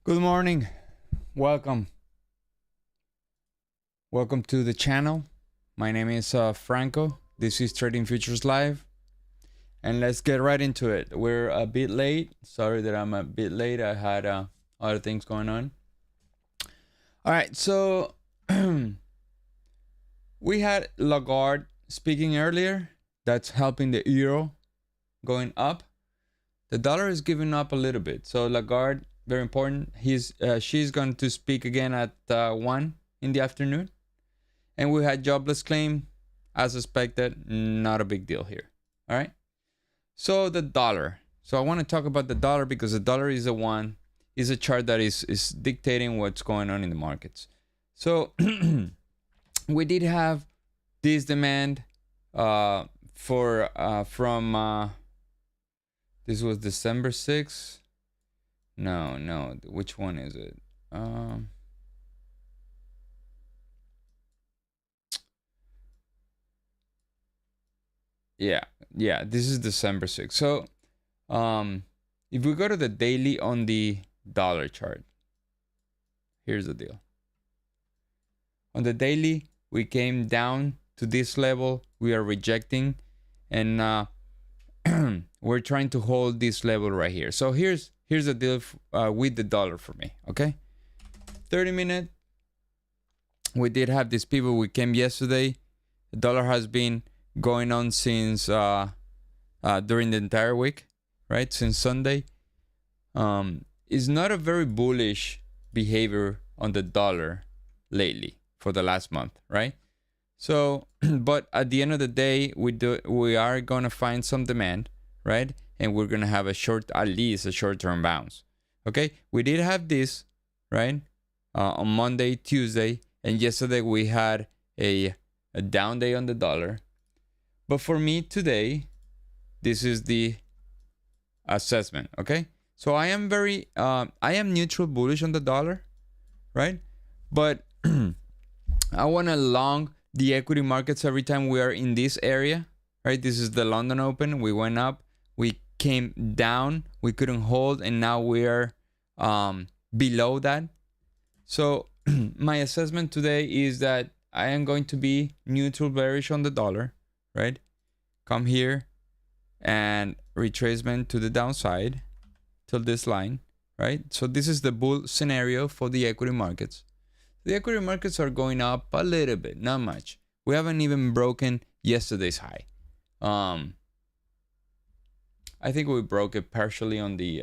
Good morning. Welcome. Welcome to the channel. My name is Franco. This is Trading Futures Live. And let's get right into it. We're a bit late. Sorry that I'm a bit late. I had other things going on. All right. So we had Lagarde speaking earlier. That's helping the euro going up. The dollar is giving up a little bit. So Lagarde, very important. She's going to speak again at 1 in the afternoon. And we had jobless claim as expected. Not a big deal here. All right. So the dollar. So I want to talk about the dollar because the dollar is a chart that is dictating what's going on in the markets. So we did have this demand from this was December 6th. No. Which one is it? Yeah. This is December 6th. So, if we go to the daily on the dollar chart, here's the deal. On the daily, we came down to this level. We are rejecting, and we're trying to hold this level right here. So here's the deal with the dollar for me. Okay, 30-minute. We did have this pivot. We came yesterday. The dollar has been going on since during the entire week, right? Since Sunday. It's not a very bullish behavior on the dollar lately for the last month, right? So, but at the end of the day, we are gonna find some demand, right? And we're gonna have at least a short-term bounce. Okay, we did have this, right? On Monday, Tuesday, and yesterday we had a down day on the dollar. But for me today, this is the assessment. Okay, so I am neutral bullish on the dollar, right? But I want to long the equity markets every time we are in this area, right? This is the London Open. We went up, we came down, we couldn't hold, and now we are below that. So my assessment today is that I am going to be neutral bearish on the dollar, right? Come here and retracement to the downside till this line, right? So this is the bull scenario for the equity markets. The equity markets are going up a little bit, not much. We haven't even broken yesterday's high. I think we broke it partially on the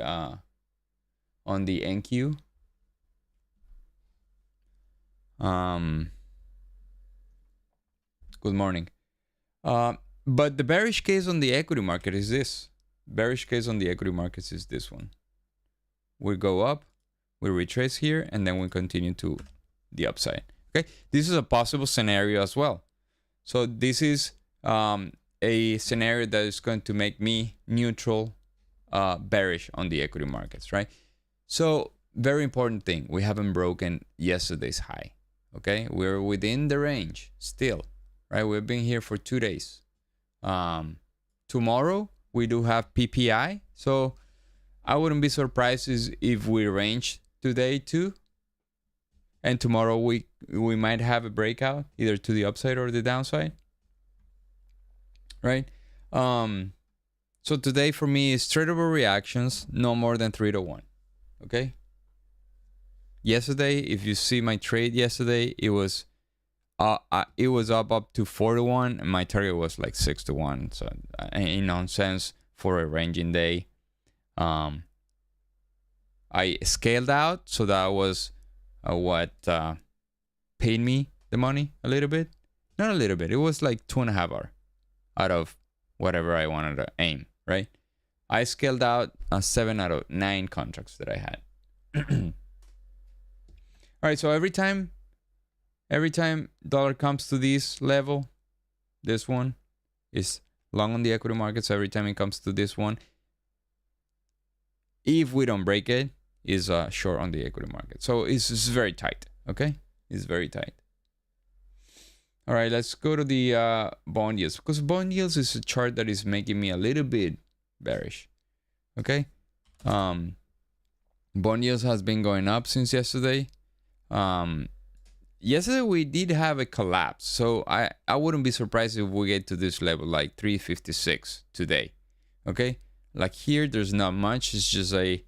NQ. Good morning. But the bearish case on the equity market is this. Bearish case on the equity markets is this one. We go up, we retrace here, and then we continue to the upside. Okay, this is a possible scenario as well. So this is a scenario that is going to make me neutral bearish on the equity markets, right? So very important thing, we haven't broken yesterday's high. Okay, we're within the range still, right? We've been here for 2 days. Tomorrow we do have PPI, so I wouldn't be surprised if we range today too. And tomorrow we might have a breakout either to the upside or the downside, right? So today for me is tradable reactions, no more than 3-1. Okay. Yesterday, if you see my trade yesterday, it was up to 4-1, and my target was like 6-1. So in nonsense for a ranging day. I scaled out, so that was what paid me the money a little bit. Not a little bit. It was like 2.5 hours out of whatever I wanted to aim, right? I scaled out 7 out of 9 contracts that I had. All right, so every time dollar comes to this level, this one is long on the equity markets. Every time it comes to this one, if we don't break it, is short on the equity market. So it's very tight. Okay, it's very tight. All right, let's go to the bond yields, because bond yields is a chart that is making me a little bit bearish. Okay, Bond yields has been going up since yesterday. Yesterday we did have a collapse, so I wouldn't be surprised if we get to this level, like 356 today. Okay, like here there's not much. It's just a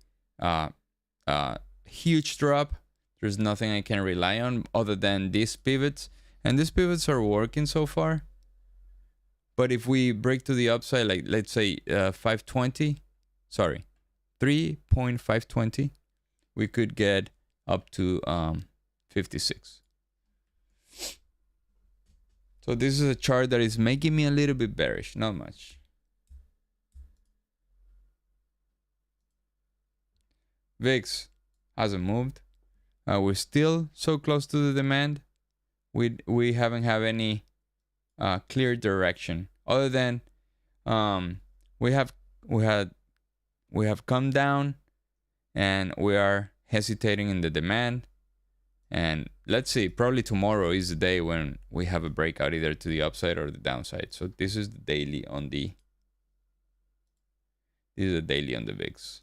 huge drop. There's nothing I can rely on other than these pivots, and these pivots are working so far. But if we break to the upside, like let's say 520, sorry, 3.520, we could get up to 56. So this is a chart that is making me a little bit bearish, not much. VIX hasn't moved. We're still so close to the demand. We haven't have any clear direction other than we have come down and we are hesitating in the demand. And let's see, probably tomorrow is the day when we have a breakout either to the upside or the downside. So this is the daily on the VIX.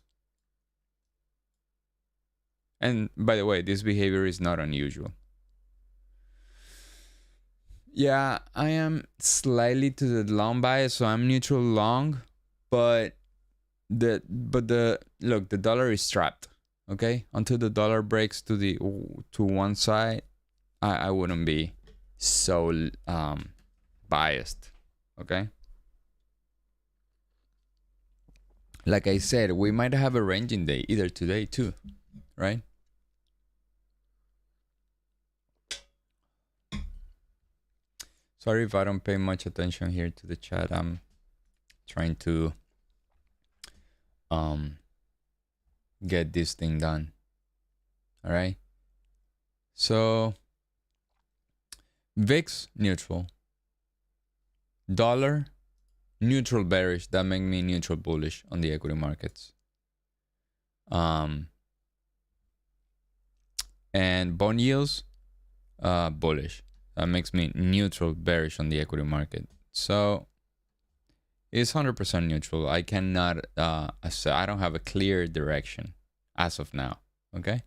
And by the way, this behavior is not unusual. Yeah, I am slightly to the long bias, so I'm neutral long, but the dollar is trapped. Okay, until the dollar breaks to one side, I wouldn't be so biased. Okay, like I said, we might have a ranging day either today too, right? Sorry if I don't pay much attention here to the chat. I'm trying to get this thing done. All right. So VIX neutral. Dollar neutral bearish. That make me neutral bullish on the equity markets. And bond yields bullish. That makes me neutral bearish on the equity market. So it's 100% neutral. I cannot I don't have a clear direction as of now. Okay.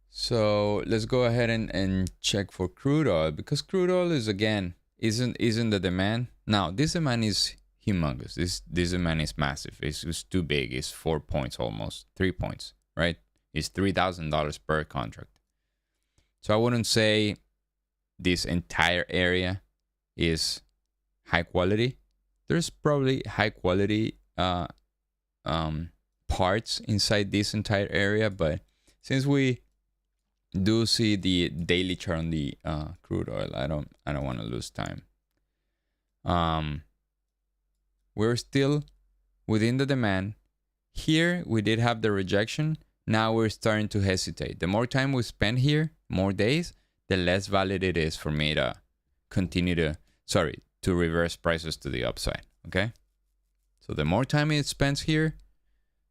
So let's go ahead and check for crude oil, because crude oil is again isn't the demand. Now this demand is humongous. This demand is massive. It's too big. It's 4 points, almost 3 points, right? It's $3,000 per contract. So I wouldn't say this entire area is high quality. There's probably high quality parts inside this entire area, but since we do see the daily chart on the crude oil, I don't want to lose time. We're still within the demand. Here we did have the rejection. Now we're starting to hesitate. The more time we spend here, more days, the less valid it is for me to continue to reverse prices to the upside. Okay, so the more time it spends here,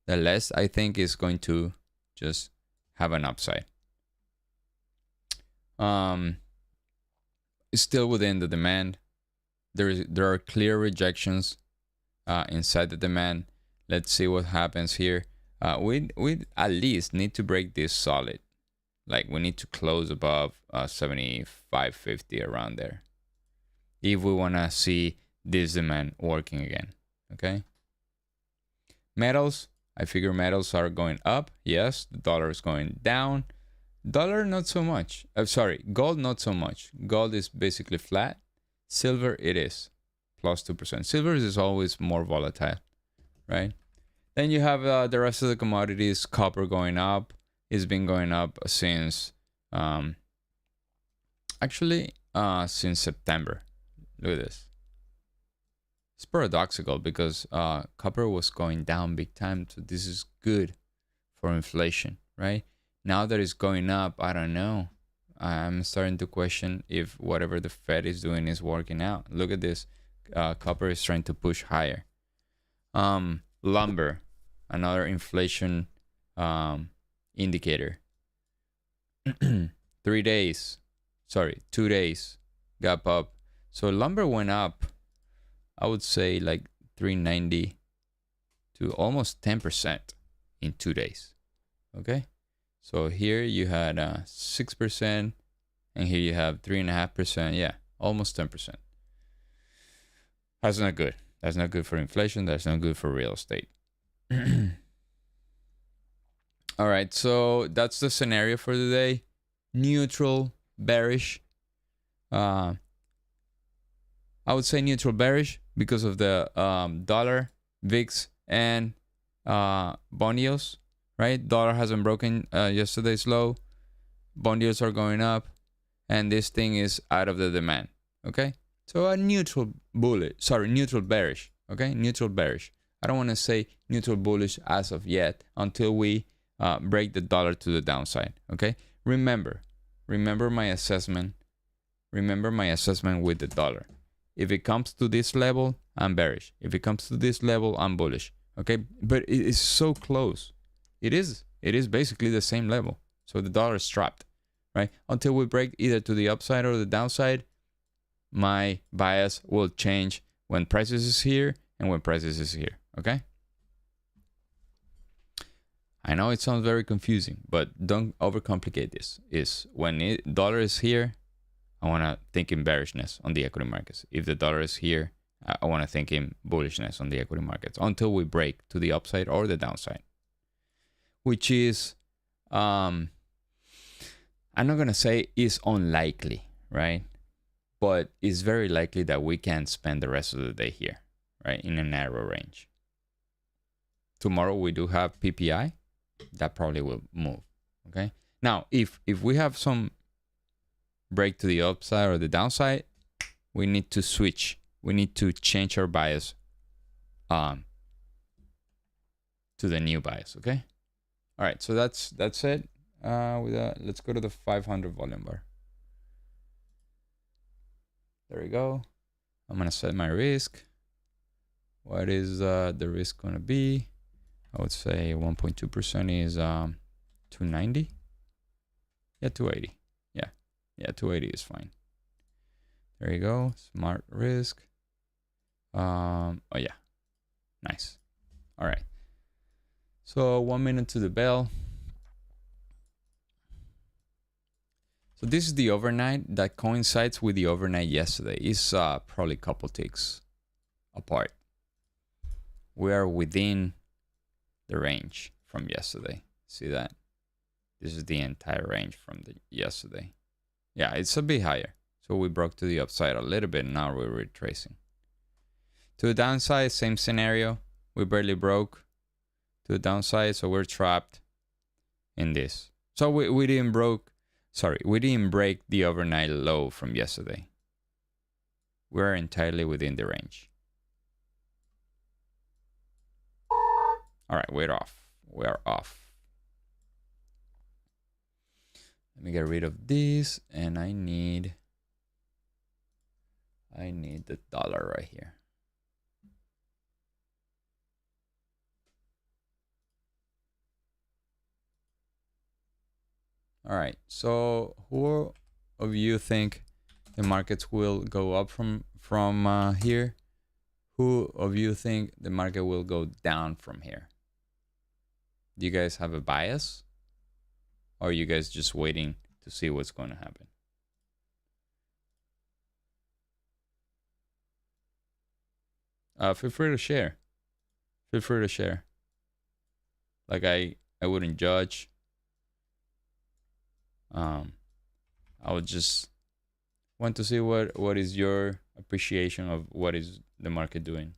the less I think is going to just have an upside. It's still within the demand. There are clear rejections inside the demand. Let's see what happens here. We at least need to break this solid. Like we need to close above 75.50 around there if we want to see this demand working again. Okay. Metals, I figure metals are going up. Yes, the dollar is going down. Dollar not so much. Gold not so much. Gold is basically flat. Silver it is plus 2%. Silver is always more volatile, right? Then you have the rest of the commodities. Copper going up. It's been going up since since September. Look at this. It's paradoxical because copper was going down big time, so this is good for inflation, right? Now that it's going up, I don't know. I'm starting to question if whatever the Fed is doing is working out. Look at this. Copper is trying to push higher. Lumber, another inflation indicator. 2 days, gap up. So lumber went up, I would say like 390 to almost 10% in 2 days. Okay, so here you had 6%, and here you have 3.5%. Yeah, almost 10%. That's not good. That's not good for inflation. That's not good for real estate. All right, so that's the scenario for today. Neutral, bearish. I would say neutral, bearish because of the dollar, VIX, and bond yields. Right, dollar hasn't broken yesterday's low. Bond yields are going up, and this thing is out of the demand. Okay, so a neutral bullish. Sorry, neutral bearish. Okay, neutral bearish. I don't want to say neutral bullish as of yet until we break the dollar to the downside. Okay, remember my assessment. Remember my assessment with the dollar. If it comes to this level, I'm bearish. If it comes to this level, I'm bullish. Okay, but it is so close. It is basically the same level. So the dollar is trapped, right? Until we break either to the upside or the downside, my bias will change when prices is here and when prices is here. Okay. I know it sounds very confusing, but don't overcomplicate this. Is when dollar is here, I want to think in bearishness on the equity markets. If the dollar is here, I want to think in bullishness on the equity markets until we break to the upside or the downside, which is, I'm not going to say is unlikely, right? But it's very likely that we can spend the rest of the day here, right? In a narrow range. Tomorrow we do have PPI. That probably will move, okay? Now, if we have some break to the upside or the downside, we need to switch. We need to change our bias to the new bias, okay? All right, so that's it. Let's go to the 500 volume bar. There we go. I'm gonna set my risk. What is the risk gonna be? I would say 1.2% is 290. Yeah, 280. Yeah, 280 is fine. There you go. Smart risk. Oh yeah, nice. All right. So 1 minute to the bell. So this is the overnight that coincides with the overnight yesterday. It's probably a couple ticks apart. We are within the range from yesterday. See that? This is the entire range from the yesterday. Yeah, it's a bit higher. So we broke to the upside a little bit. Now we're retracing. To the downside, same scenario. We barely broke to the downside, so we're trapped in this. So we didn't break the overnight low from yesterday. We're entirely within the range. All right, we're off. We are off. Let me get rid of this, and I need the dollar right here. All right, so who of you think the markets will go up from here? Who of you think the market will go down from here? Do you guys have a bias? Or are you guys just waiting to see what's going to happen? Feel free to share. Feel free to share. Like I wouldn't judge. I would just want to see what is your appreciation of what is the market doing.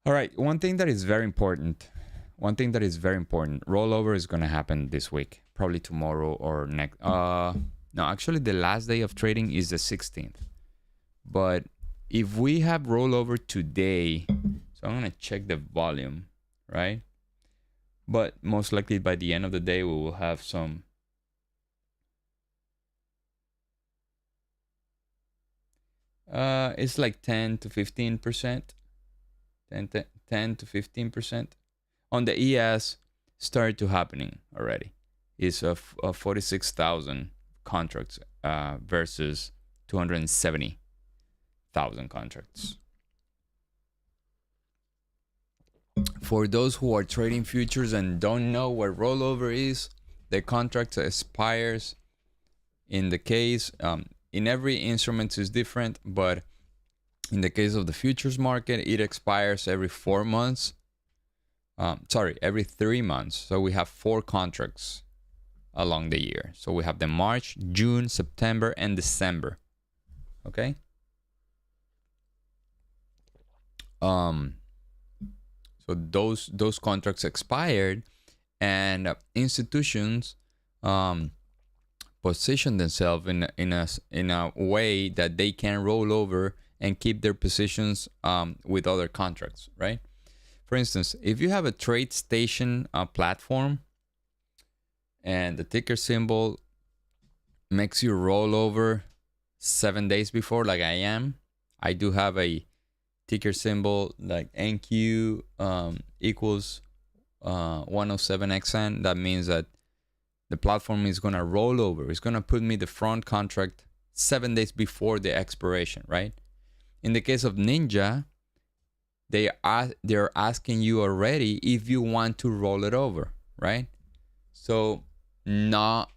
All right, one thing that is very important, rollover is going to happen this week, probably tomorrow or next. No, actually the last day of trading is the 16th. But if we have rollover today, so I'm going to check the volume, right? But most likely by the end of the day, we will have some. It's like 10 to 15%. 10 to 15% on the ES started to happening already. It's 46,000 contracts versus 270,000 contracts. For those who are trading futures and don't know what rollover is, the contract expires. In the case, in every instrument is different, but in the case of the futures market, it expires every 4 months. Every 3 months. So we have 4 contracts along the year. So we have the March, June, September, and December. Okay. So those contracts expired, and institutions position themselves in a way that they can roll over and keep their positions with other contracts, right? For instance, if you have a TradeStation platform and the ticker symbol makes you roll over 7 days before, like I do have a ticker symbol like NQ equals 107XN. That means that the platform is going to roll over. It's going to put me the front contract 7 days before the expiration, right? In the case of Ninja, they're asking you already if you want to roll it over, right? So not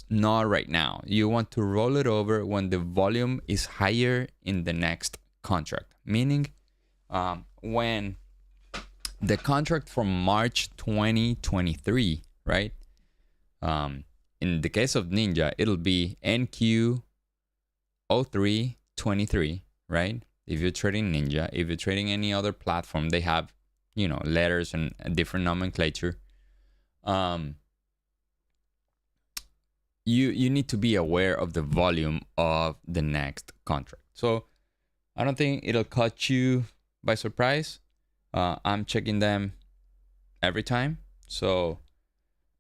right now. You want to roll it over when the volume is higher in the next contract, meaning when the contract from March 2023, right? In the case of Ninja, it'll be NQ 0323, right? If you're trading Ninja, if you're trading any other platform, they have, letters and a different nomenclature. You need to be aware of the volume of the next contract. So I don't think it'll catch you by surprise. I'm checking them every time. So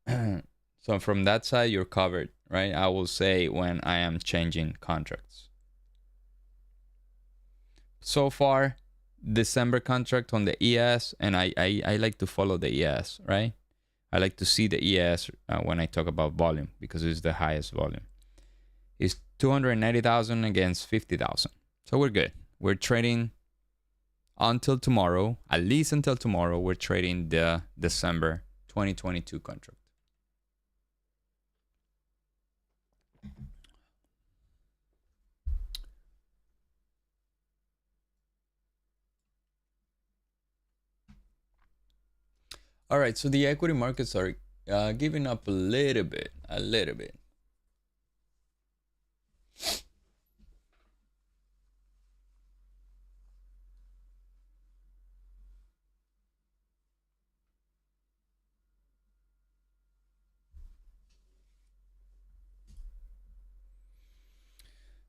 from that side, you're covered, right? I will say when I am changing contracts. So far, December contract on the ES, and I like to follow the ES, right? I like to see the ES when I talk about volume because it's the highest volume. It's 290,000 against 50,000. So we're good. We're trading until tomorrow, at least until tomorrow, we're trading the December 2022 contract. All right, so the equity markets are giving up a little bit.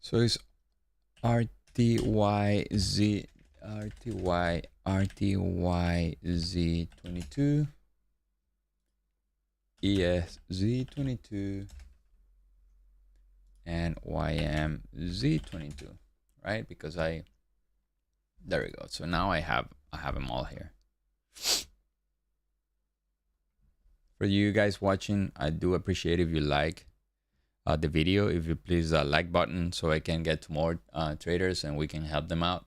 So it's RTYZ 22, ESZ22, and YMZ22, right? Because there we go. So now I have them all here. For you guys watching, I do appreciate if you like the video. If you please like button so I can get to more traders and we can help them out.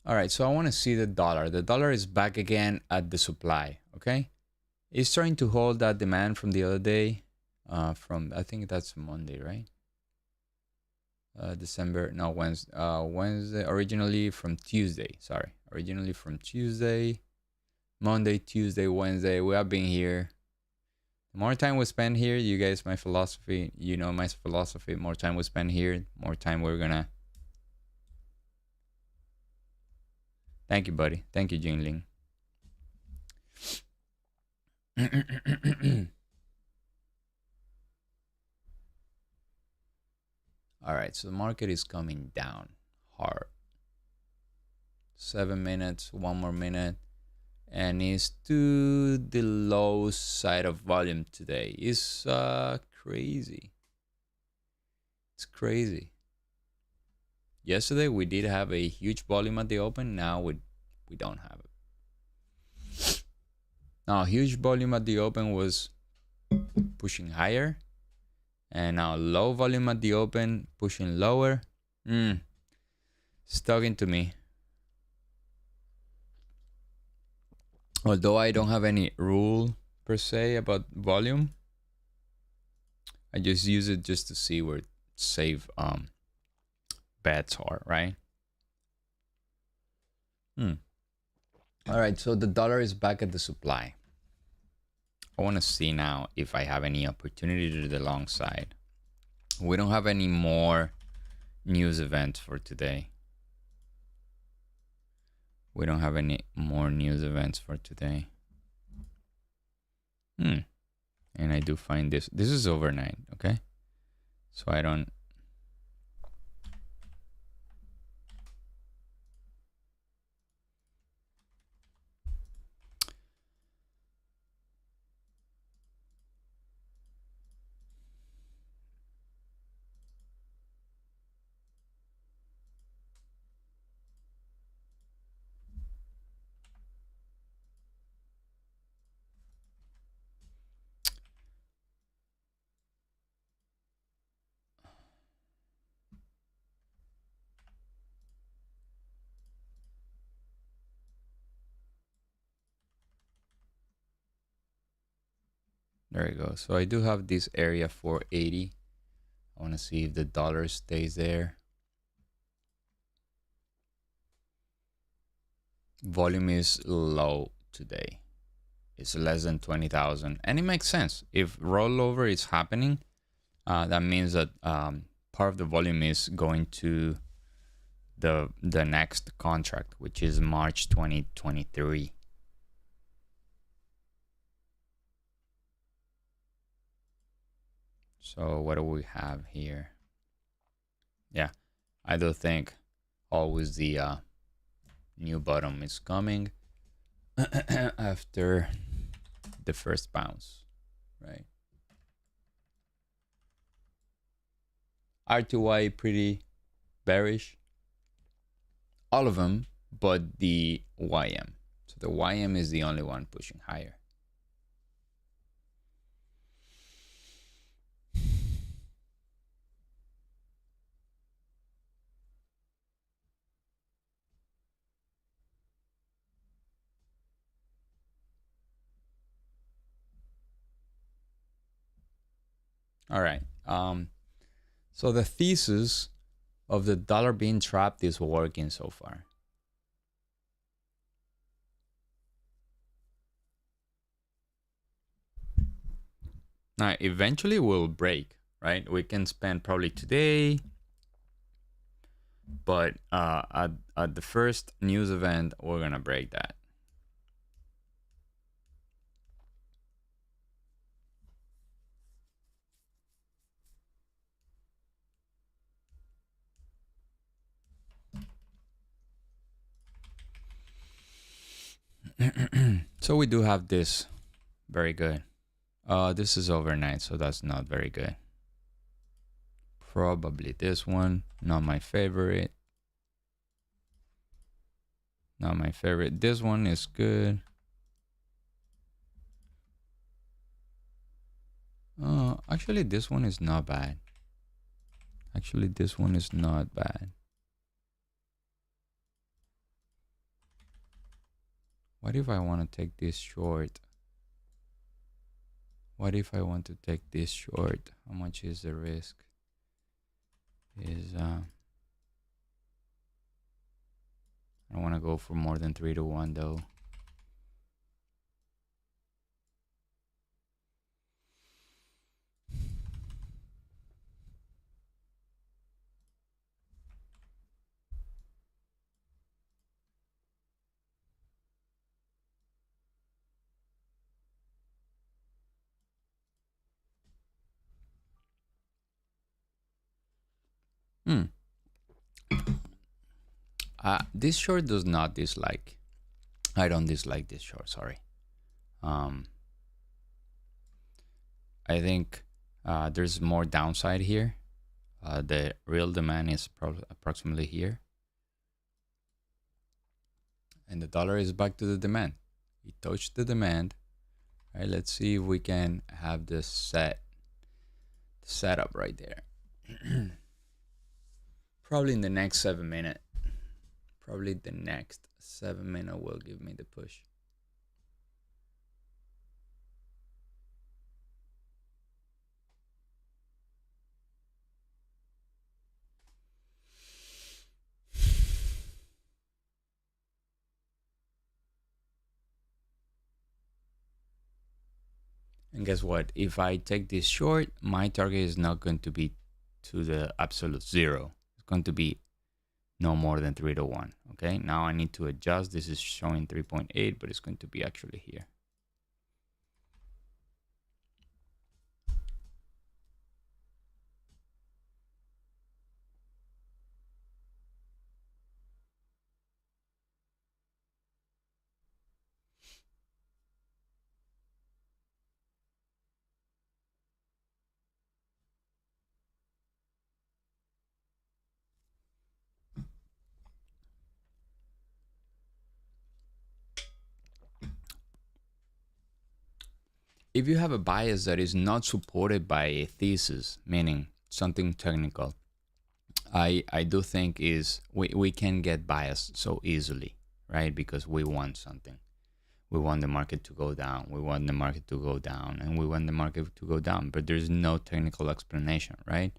All right, so I want to see the dollar. The dollar is back again at the supply, okay? It's trying to hold that demand from the other day, from, I think that's Monday, right? Wednesday, originally from Tuesday, originally from Tuesday, Monday, Tuesday, Wednesday. We have been here. The more time we spend here, you guys, my philosophy, my philosophy, more time we spend here, more time we're gonna. Thank you, buddy. Thank you, Jinling. All right, so the market is coming down hard. 7 minutes, one more minute. and is to the low side of volume today. It's crazy. It's crazy. Yesterday we did have a huge volume at the open. Now we don't have it. Now huge volume at the open was pushing higher, and now low volume at the open pushing lower. It's talking to me. Although I don't have any rule per se about volume, I just use it just to see where safe bets are, right? All right, so the dollar is back at the supply. I want to see now if I have any opportunity to the long side. We don't have any more news events for today. We don't have any more news events for today. And I do find this. This is overnight, okay? So I don't. There you go. So I do have this area 480. I want to see if the dollar stays there. Volume is low today. It's less than 20,000. And it makes sense. If rollover is happening, that means that part of the volume is going to the next contract, which is March 2023. So what do we have here? Yeah, I do think always the new bottom is coming after the first bounce, right? R2Y pretty bearish. All of them, but the YM. So the YM is the only one pushing higher. All right. So the thesis of the dollar being trapped is working so far. Now, eventually we'll break, right? We can spend probably today, but at the first news event, we're gonna break that. So we do have this. Very good. This is overnight, so that's not very good. Probably this one. Not my favorite. Not my favorite. This one is good. Actually, this one is not bad. Actually, this one is not bad. What if I want to take this short? What if I want to take this short? How much is the risk? I don't want to go for more than 3-1 though. This short does not dislike. I don't dislike this short, sorry. I think there's more downside here. The real demand is approximately here. And the dollar is back to the demand. We touched the demand. All right, let's see if we can have this set up right there. Probably in the next 7 minutes. Probably the next 7 minutes will give me the push. And guess what? If I take this short, my target is not going to be to the absolute zero. It's going to be no more than 3 to 1. Okay, now I need to adjust. This is showing 3.8, but it's going to be actually here. If you have a bias that is not supported by a thesis, meaning something technical, I do think is we can get biased so easily, right? Because we want something. We want the market to go down. We want the market to go down, and we want the market to go down. But there's no technical explanation, right?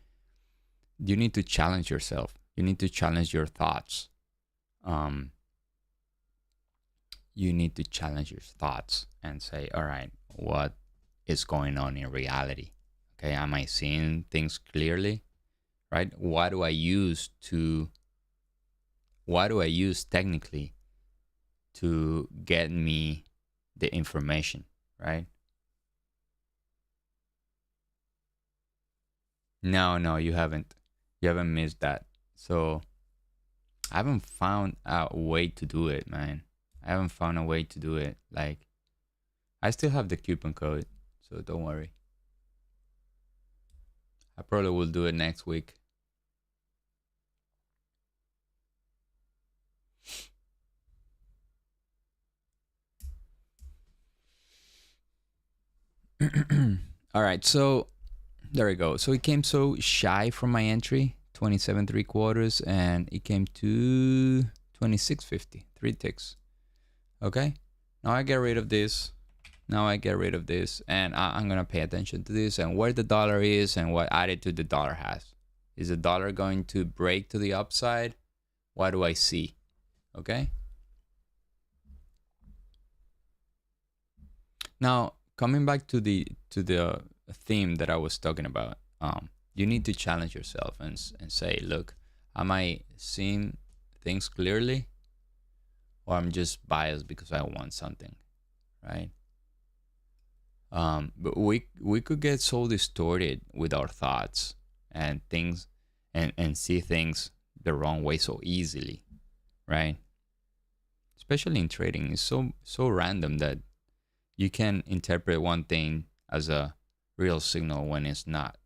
You need to challenge yourself. You need to challenge your thoughts. You need to challenge your thoughts and say, all right, what is going on in reality? Okay, am I seeing things clearly? Right? What do I use technically to get me the information, right? No, you haven't. You haven't missed that. So I haven't found a way to do it, man. I haven't found a way to do it. Like, I still have the coupon code, so don't worry. I probably will do it next week. All right, so there we go. So it came so shy from my entry, 27.75, and it came to 26.50, 3 ticks. Okay, now I get rid of this. Now I get rid of this, and I'm gonna pay attention to this and where the dollar is and what attitude the dollar has. Is the dollar going to break to the upside? What do I see? Okay. Now coming back to the theme that I was talking about, you need to challenge yourself and say, look, am I seeing things clearly, or I'm just biased because I want something, right? But we could get so distorted with our thoughts and things, and see things the wrong way so easily, right? Especially in trading, it's so random that you can interpret one thing as a real signal when it's not.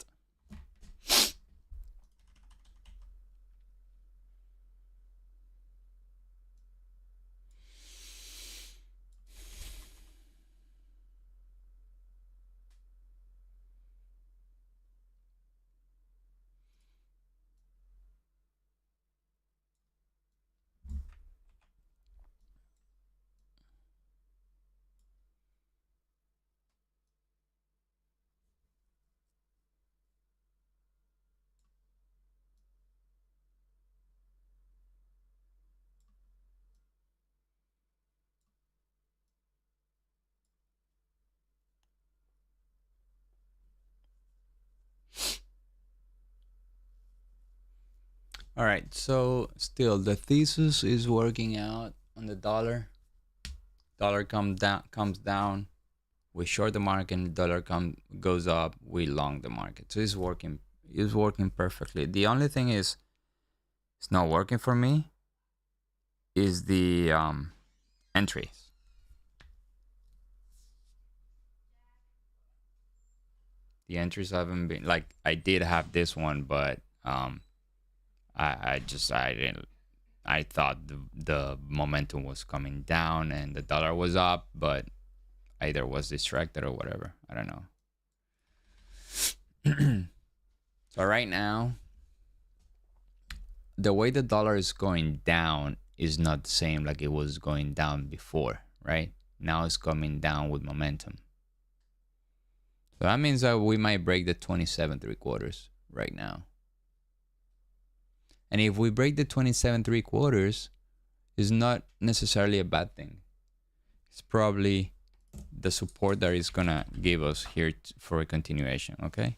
All right, so still the thesis is working out on the dollar. Dollar comes down. We short the market. Dollar goes up. We long the market. So it's working. It's working perfectly. The only thing it's not working for me is the entries. The entries haven't been like, I did have this one, but I didn't. I thought the momentum was coming down and the dollar was up, but either was distracted or whatever. I don't know. So right now, the way the dollar is going down is not the same like it was going down before, right? Now it's coming down with momentum. So that means that we might break the 27.75 right now. And if we break the 27.75, it's not necessarily a bad thing. It's probably the support that is gonna give us here for a continuation, okay?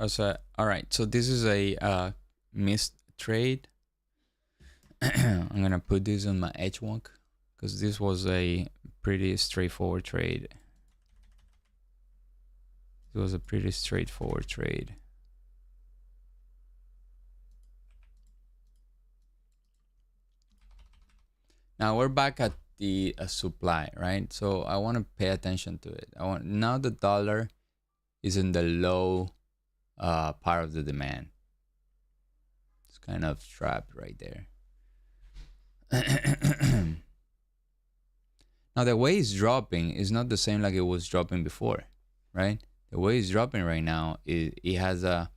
So, all right, so this is a missed trade. I'm gonna put this on my H1 because this was a pretty straightforward trade. It was a pretty straightforward trade. Now we're back at the supply, right? So I want to pay attention to it. Now the dollar is in the low part of the demand. It's kind of trapped right there. Now the way it's dropping is not the same like it was dropping before, right? The way it's dropping right now is it has a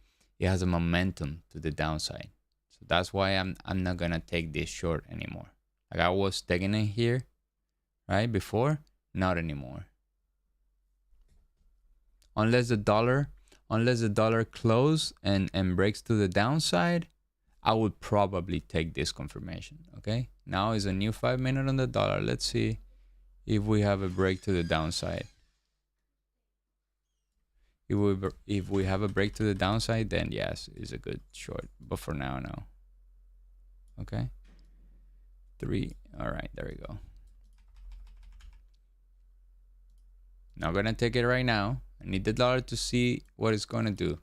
momentum to the downside. So that's why I'm not gonna take this short anymore. Like I was taking it here, right? Before, not anymore. Unless the dollar closes and breaks to the downside, I would probably take this confirmation. Okay, now is a new 5-minute on the dollar. Let's see if we have a break to the downside. If we have a break to the downside, then yes, it's a good short. But for now, no. Okay. 3. All right, there we go. Not gonna take it right now. I need the dollar to see what it's gonna do.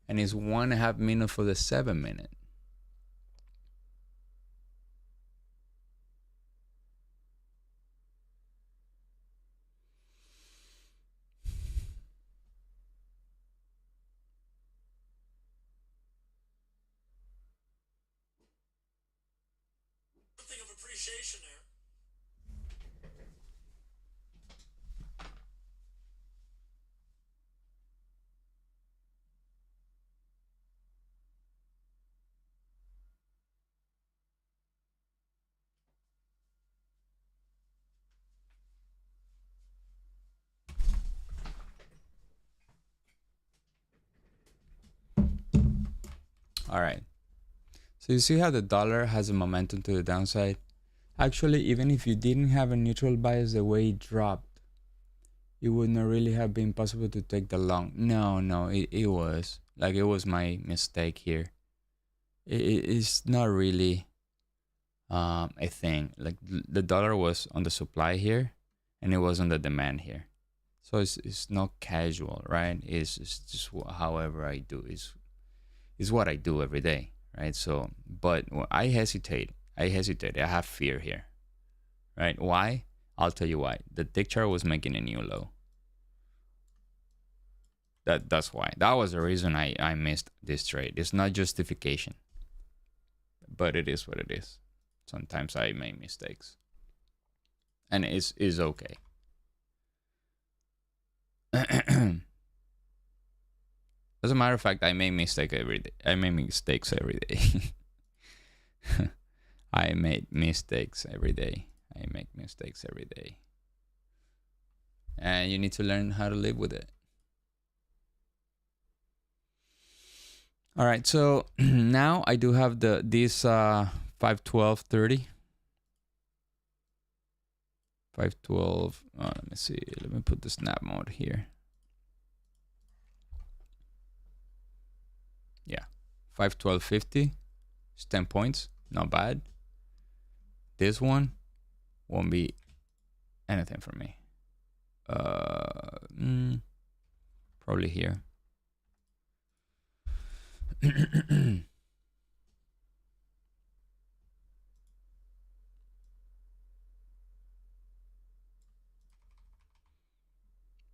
And it's 1.5 minutes for the 7-minute. Something of appreciation there. All right. So you see how the dollar has a momentum to the downside? Actually, even if you didn't have a neutral bias, the way it dropped, it would not really have been possible to take the long. No, it was. Like, it was my mistake here. It's not really I think like the dollar was on the supply here, and it was on the demand here. So it's not casual, right? It's just however I do is what I do every day, right? So, but I hesitate. I hesitate. I have fear here, right? Why? I'll tell you why. The tick chart was making a new low. That's why. That was the reason I missed this trade. It's not justification, but it is what it is. Sometimes I make mistakes, and it's okay. As a matter of fact, I make mistakes every day. I make mistakes every day. I make mistakes every day. I make mistakes every day. And you need to learn how to live with it. All right, so now I do have this 512.30. 512. Let me see. Let me put the snap mode here. Yeah, 512.50. It's 10 points. Not bad. This one won't be anything for me. Probably here.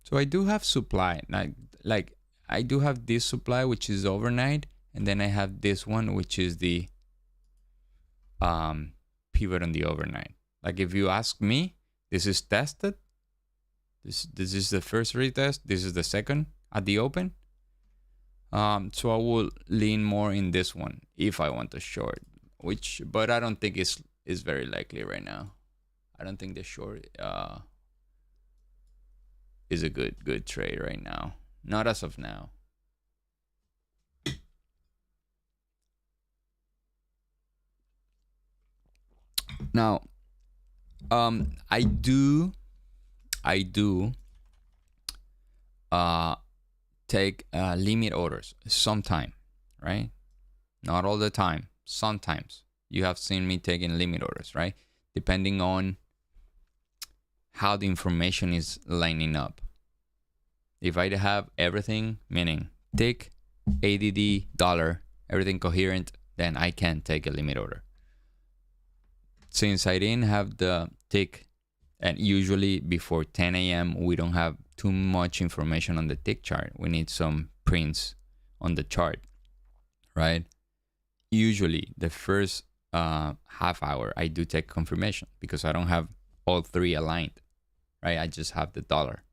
So I do have supply. Like I do have this supply, which is overnight, and then I have this one, which is the pivot on the overnight. Like if you ask me, this is tested. This is the first retest. This is the second at the open. So I will lean more in this one if I want to short, but I don't think is very likely right now. I don't think the short is a good trade right now. Not as of now. Now, I do take limit orders sometime, right? Not all the time. Sometimes you have seen me taking limit orders, right? Depending on how the information is lining up. If I have everything, meaning tick, ADD, dollar, everything coherent, then I can take a limit order. Since I didn't have the tick, and usually before 10 a.m. we don't have too much information on the tick chart. We need some prints on the chart, right? Usually the first half hour I do take confirmation because I don't have all three aligned, right? I just have the dollar.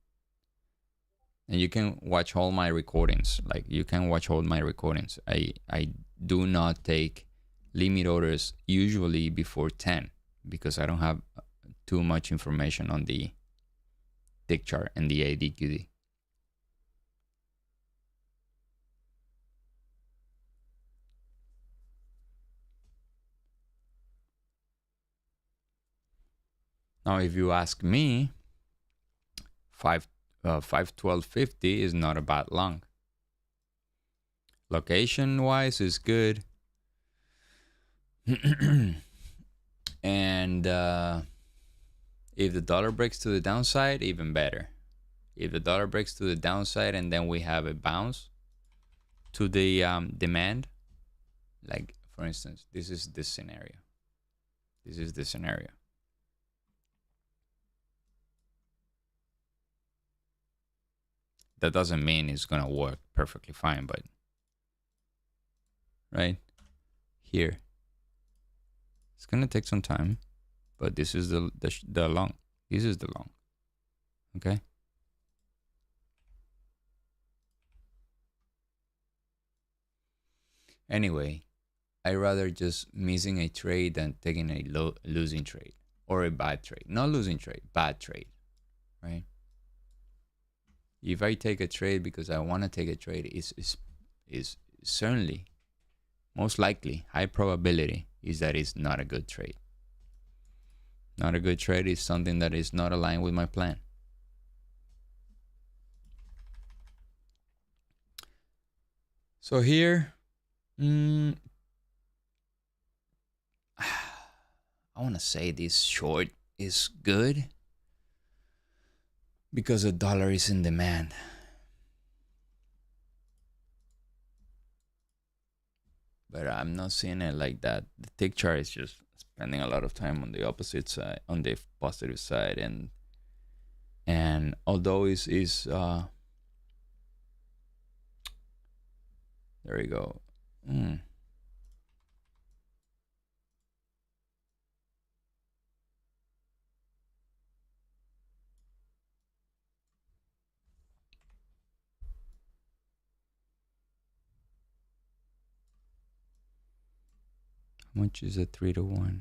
And you can watch all my recordings. Like you can watch all my recordings. I do not take limit orders usually before 10 because I don't have too much information on the tick chart and the ADQD. Now, if you ask me, 512.50 is not a bad long. Location wise is good. And if the dollar breaks to the downside, even better. If the dollar breaks to the downside and then we have a bounce to the demand, like for instance, this is this scenario. This is the scenario. That doesn't mean it's gonna work perfectly fine, but right here, it's gonna take some time, but this is the long. This is the long. Okay. Anyway, I rather just missing a trade than taking a losing trade or a bad trade. Not losing trade, bad trade, right? If I take a trade because I want to take a trade, is certainly, most likely, high probability is that it's not a good trade. Not a good trade is something that is not aligned with my plan. So here, I want to say this short is good because the dollar is in demand. But I'm not seeing it like that. The tick chart is just spending a lot of time on the opposite side, on the positive side, and although is there we go. How much is a 3-to-1?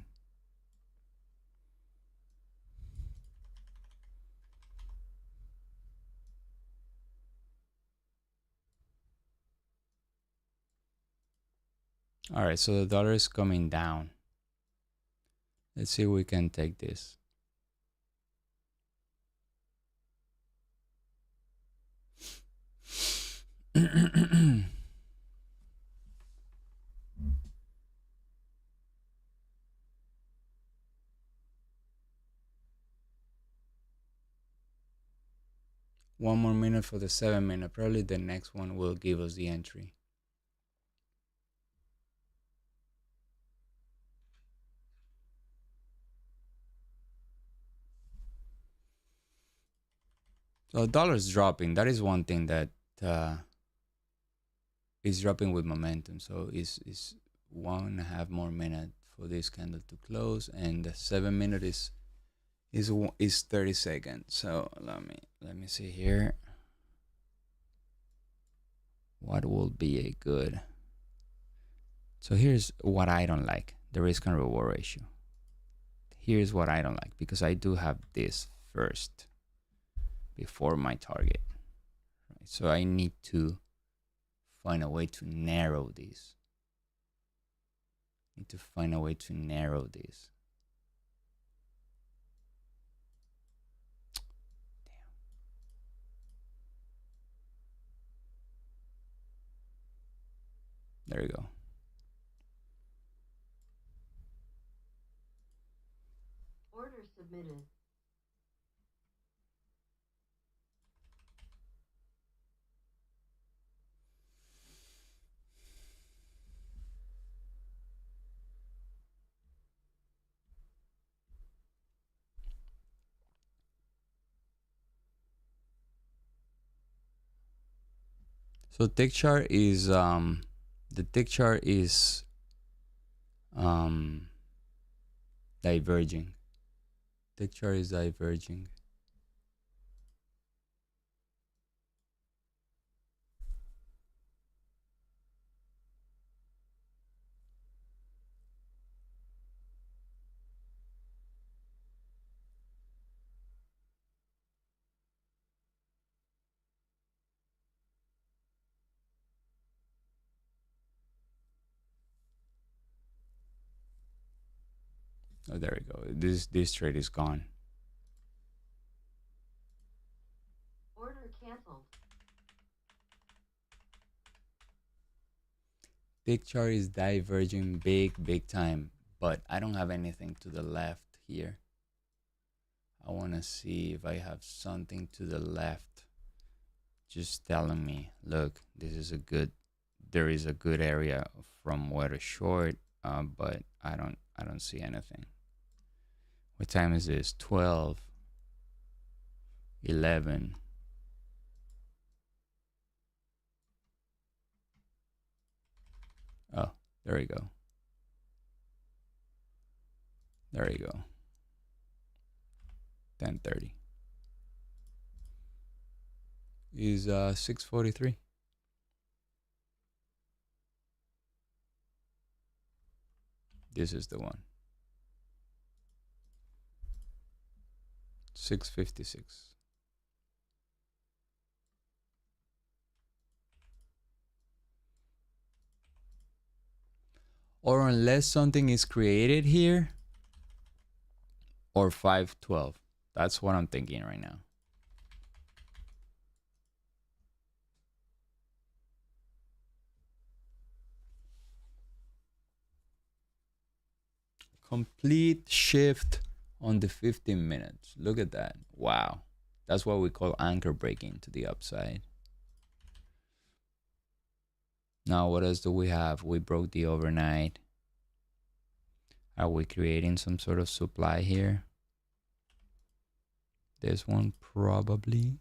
All right, so the dollar is coming down. Let's see if we can take this. One more minute for the 7-minute. Probably the next one will give us the entry. So the dollar is dropping. That is one thing that is dropping with momentum. So it's 1.5 more minute for this candle to close, and the 7-minute is 30 seconds. So let me see here. What will be a good? So here's what I don't like: the risk and reward ratio. Here's what I don't like, because I do have this first before my target. Right? So I need to find a way to narrow this. Need to find a way to narrow this. There you go. Order submitted. So tick chart is the tick chart is diverging. Tick chart is diverging. Oh, there we go. This trade is gone. Order canceled. Tick chart is diverging big time, but I don't have anything to the left here. I want to see if I have something to the left just telling me, look, this is a good, there is a good area from where to short, but I don't see anything. What time is this? 12, 11. Oh, there we go. There you go. 10:30 is 6:43. This is the one. 6:56. Or unless something is created here, or 5:12. That's what I'm thinking right now. Complete shift on the 15 minutes. Look at that. Wow. That's what we call anchor breaking to the upside. Now, what else do we have? We broke the overnight. Are we creating some sort of supply here? This one probably.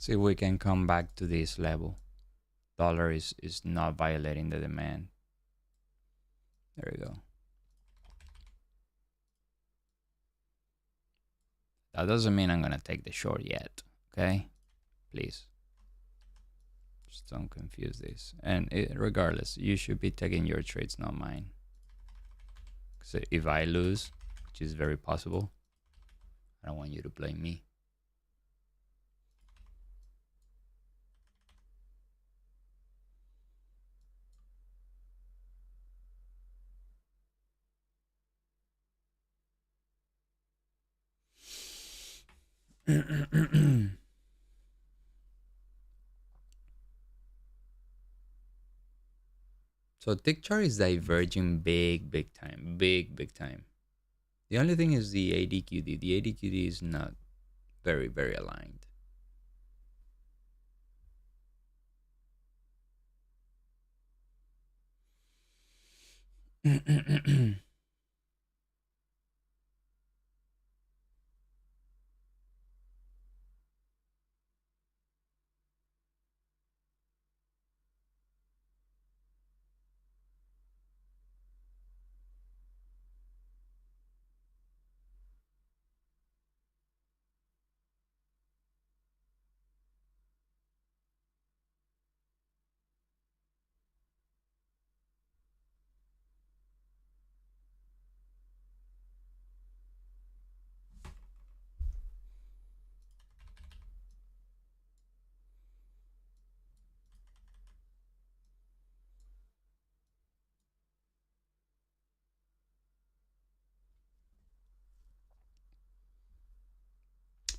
See if we can come back to this level. Dollar is not violating the demand. There we go. That doesn't mean I'm gonna take the short yet, okay? Please. Just don't confuse this. And regardless, you should be taking your trades, not mine. So if I lose, which is very possible, I don't want you to blame me. So tick chart is diverging big time, big time. The only thing is the ADQD. The ADQD is not very aligned.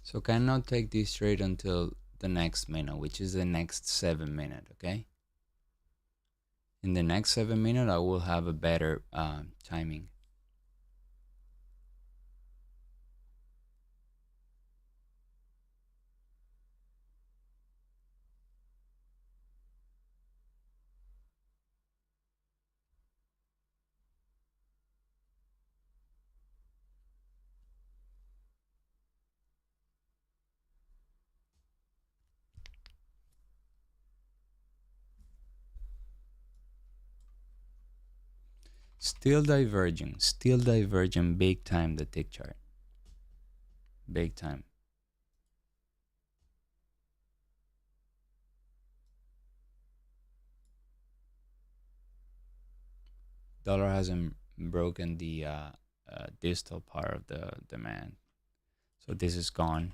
So cannot take this trade until the next minute, which is the next 7 minute, okay? In the next 7 minute, I will have a better timing. Still diverging big time, the tick chart. Big time. Dollar hasn't broken the distal part of the demand. So this is gone.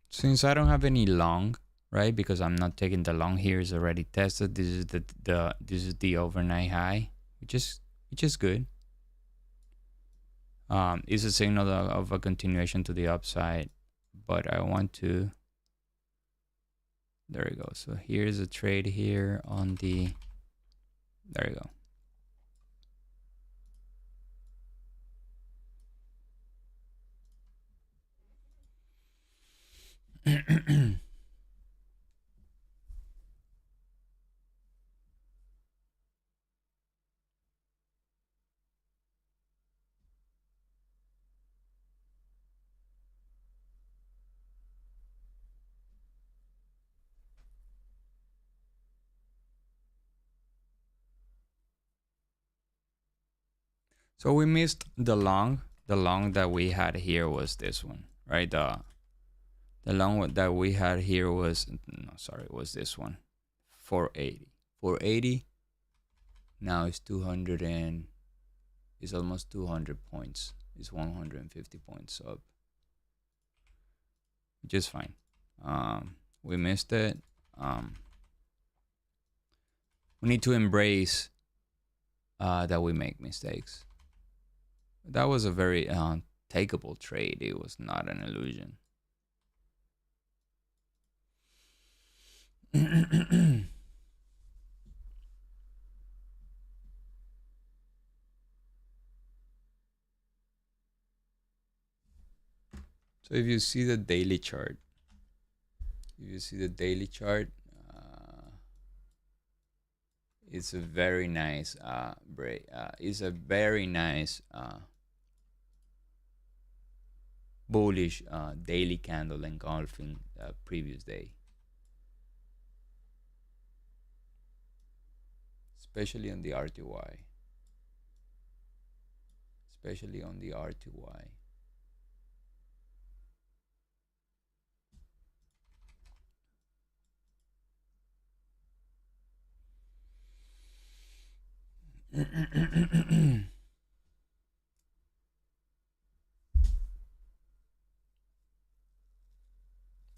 Since I don't have any long, right? Because I'm not taking the long here. It's already tested. This is the overnight high, which is good. It's a signal of a continuation to the upside, but I want to. There we go. So here's a trade here on the. There you go. So we missed the long. The long that we had here was this one, right? The long that we had here was no, sorry, was this one, 480. 480. Now it's 200 and it's almost 200 points. It's 150 points up, which is fine. We missed it. We need to embrace that we make mistakes. That was a very takeable trade. It was not an illusion. So if you see the daily chart, it's a very nice break. It's a very nice bullish daily candle engulfing previous day, especially on the RTY. Especially on the RTY.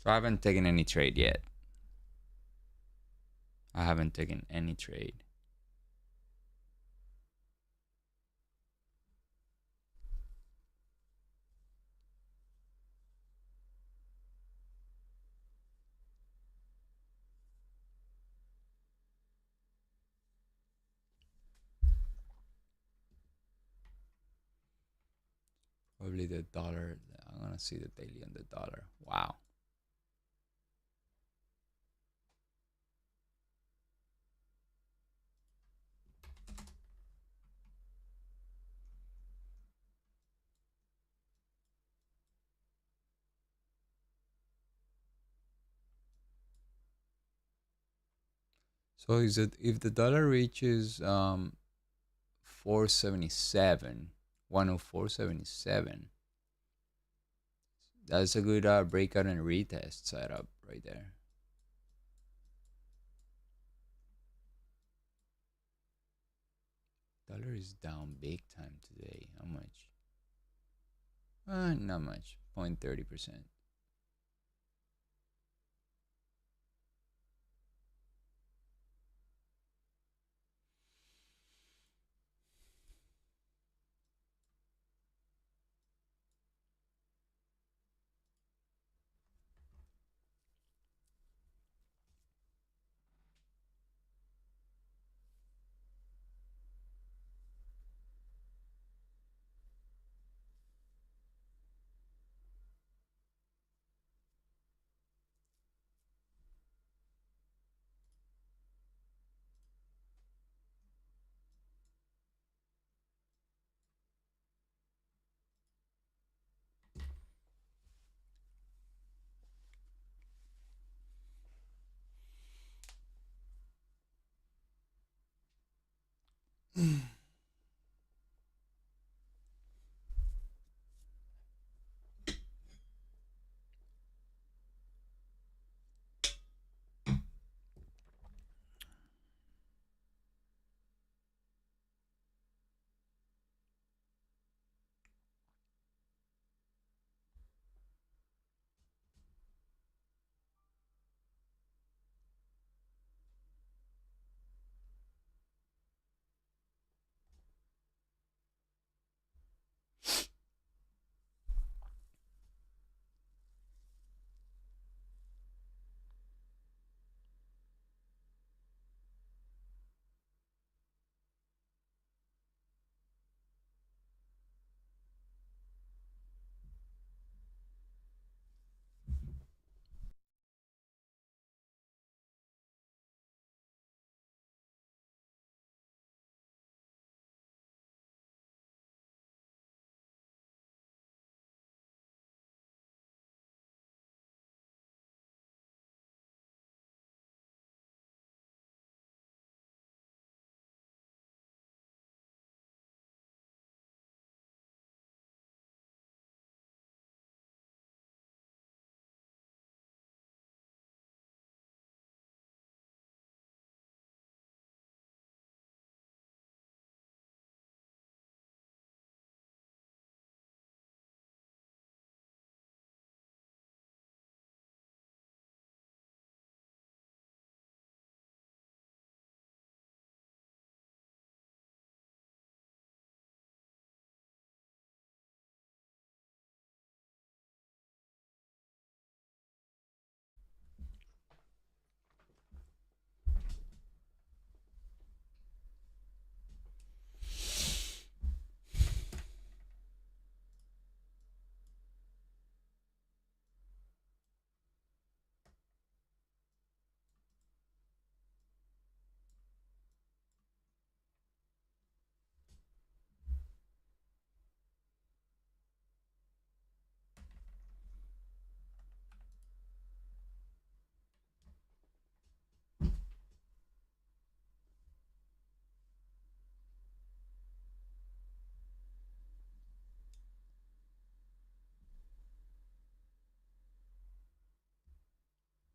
So I haven't taken any trade yet. I haven't taken any trade. Probably the dollar. I'm gonna see the daily on the dollar. Wow. So is it if the dollar reaches 477, 104.77, that's a good breakout and retest setup right there. Dollar is down big time today. How much? Not much. 0.30%.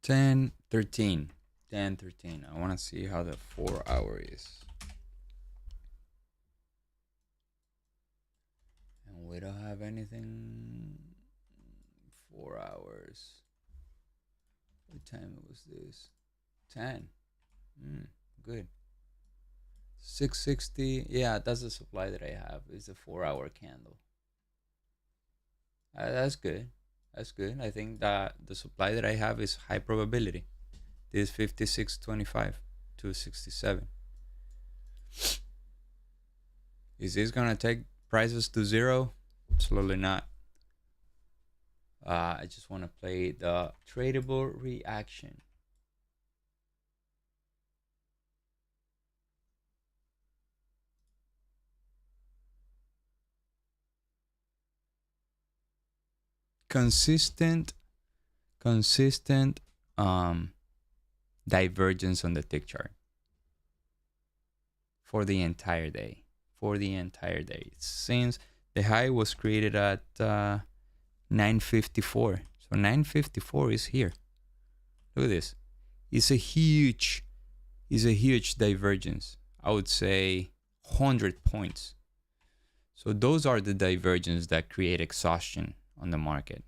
10:13. 10:13. I want to see how the 4-hour is. And we don't have anything. 4 hours. What time was this? 10. Good. 660. Yeah, that's the supply that I have. It's a 4-hour candle. That's good. That's good. I think that the supply that I have is high probability. This 56.25 to 67. Is this gonna take prices to zero? Absolutely not. I just want to play the tradable reaction. Consistent divergence on the tick chart for the entire day. Since the high was created at 954. So 954 is here. Look at this. It's a huge divergence. I would say 100 points. So those are the divergences that create exhaustion on the market.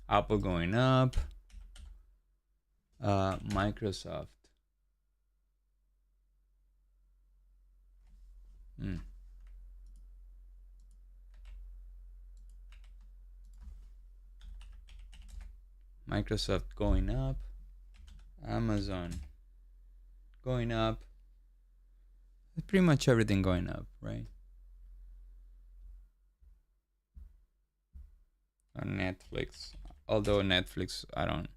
Apple going up. Microsoft. Microsoft going up. Amazon going up. Pretty much everything going up, right? On Netflix. Although Netflix, I don't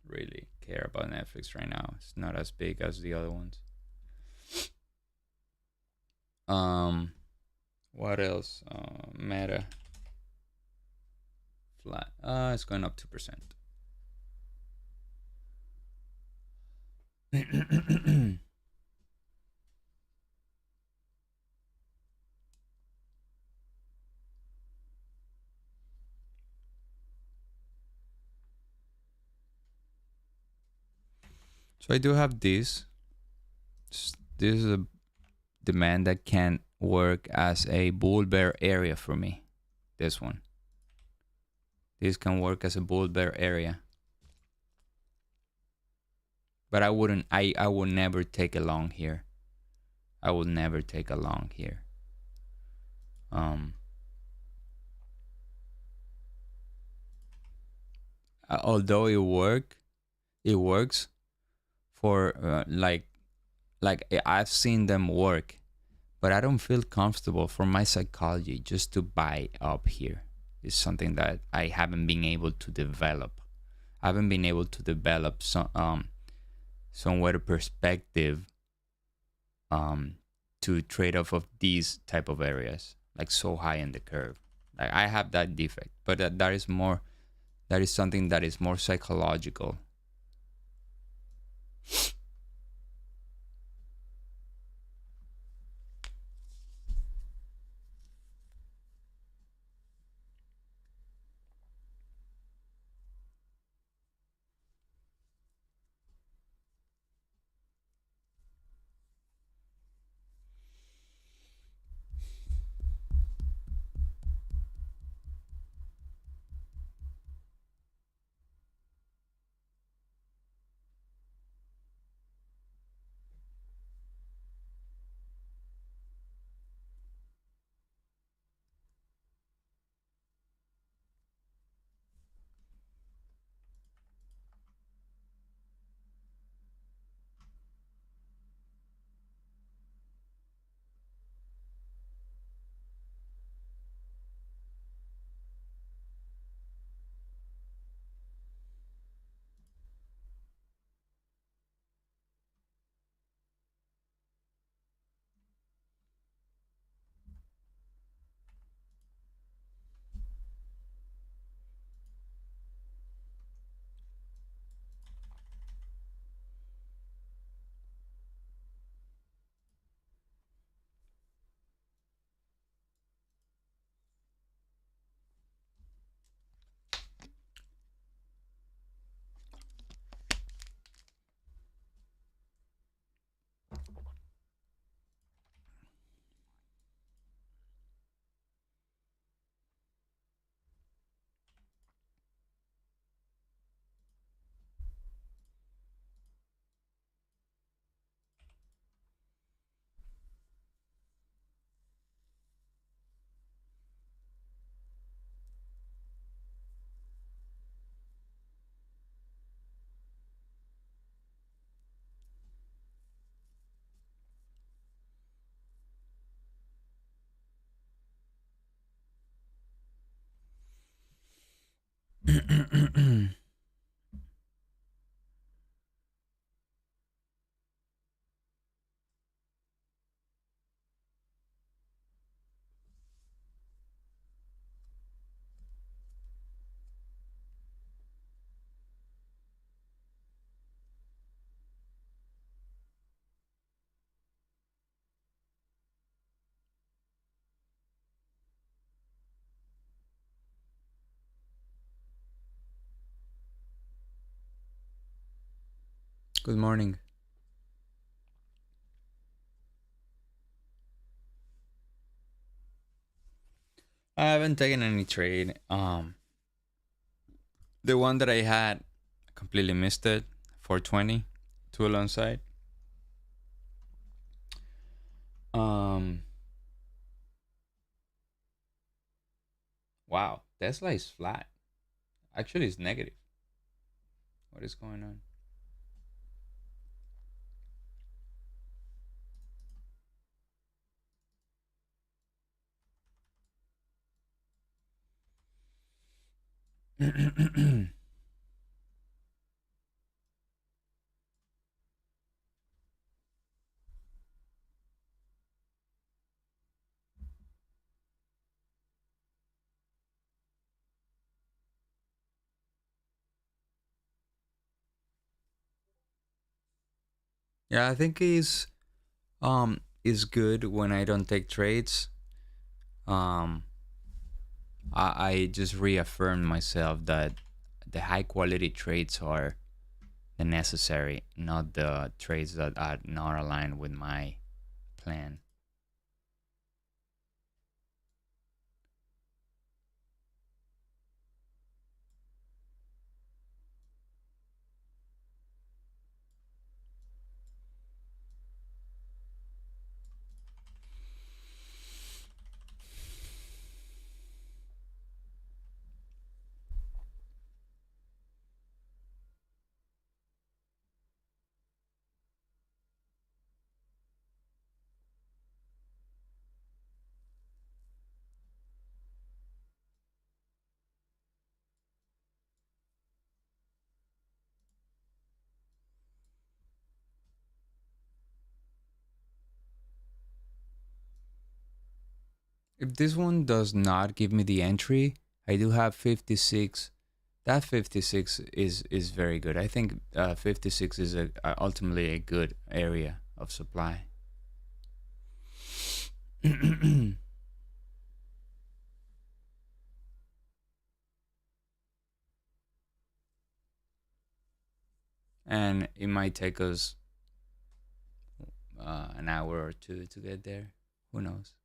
really care about Netflix right now. It's not as big as the other ones. What else? Meta. Flat. It's going up 2%. So I do have this. This is a demand that can work as a bull bear area for me. This one. This can work as a bull bear area. But I wouldn't, I will never take a long here. I will never take a long here. Although it works for like I've seen them work, but I don't feel comfortable for my psychology just to buy up here. It's something that I haven't been able to develop. I haven't been able to develop somewhat perspective to trade off of these type of areas, like so high in the curve. Like I have that defect, but that is more, that is something that is more psychological. Good morning. I haven't taken any trade. The one that I had, completely missed it. 420, two alongside. Um, wow, Tesla is flat. Actually, it's negative. What is going on? Yeah, I think is good when I don't take trades. Um, I just reaffirmed myself that the high quality trades are the necessary, not the trades that are not aligned with my plan. If this one does not give me the entry, I do have 56. That 56 is very good. I think 56 is ultimately a good area of supply. And it might take us an hour or two to get there. Who knows?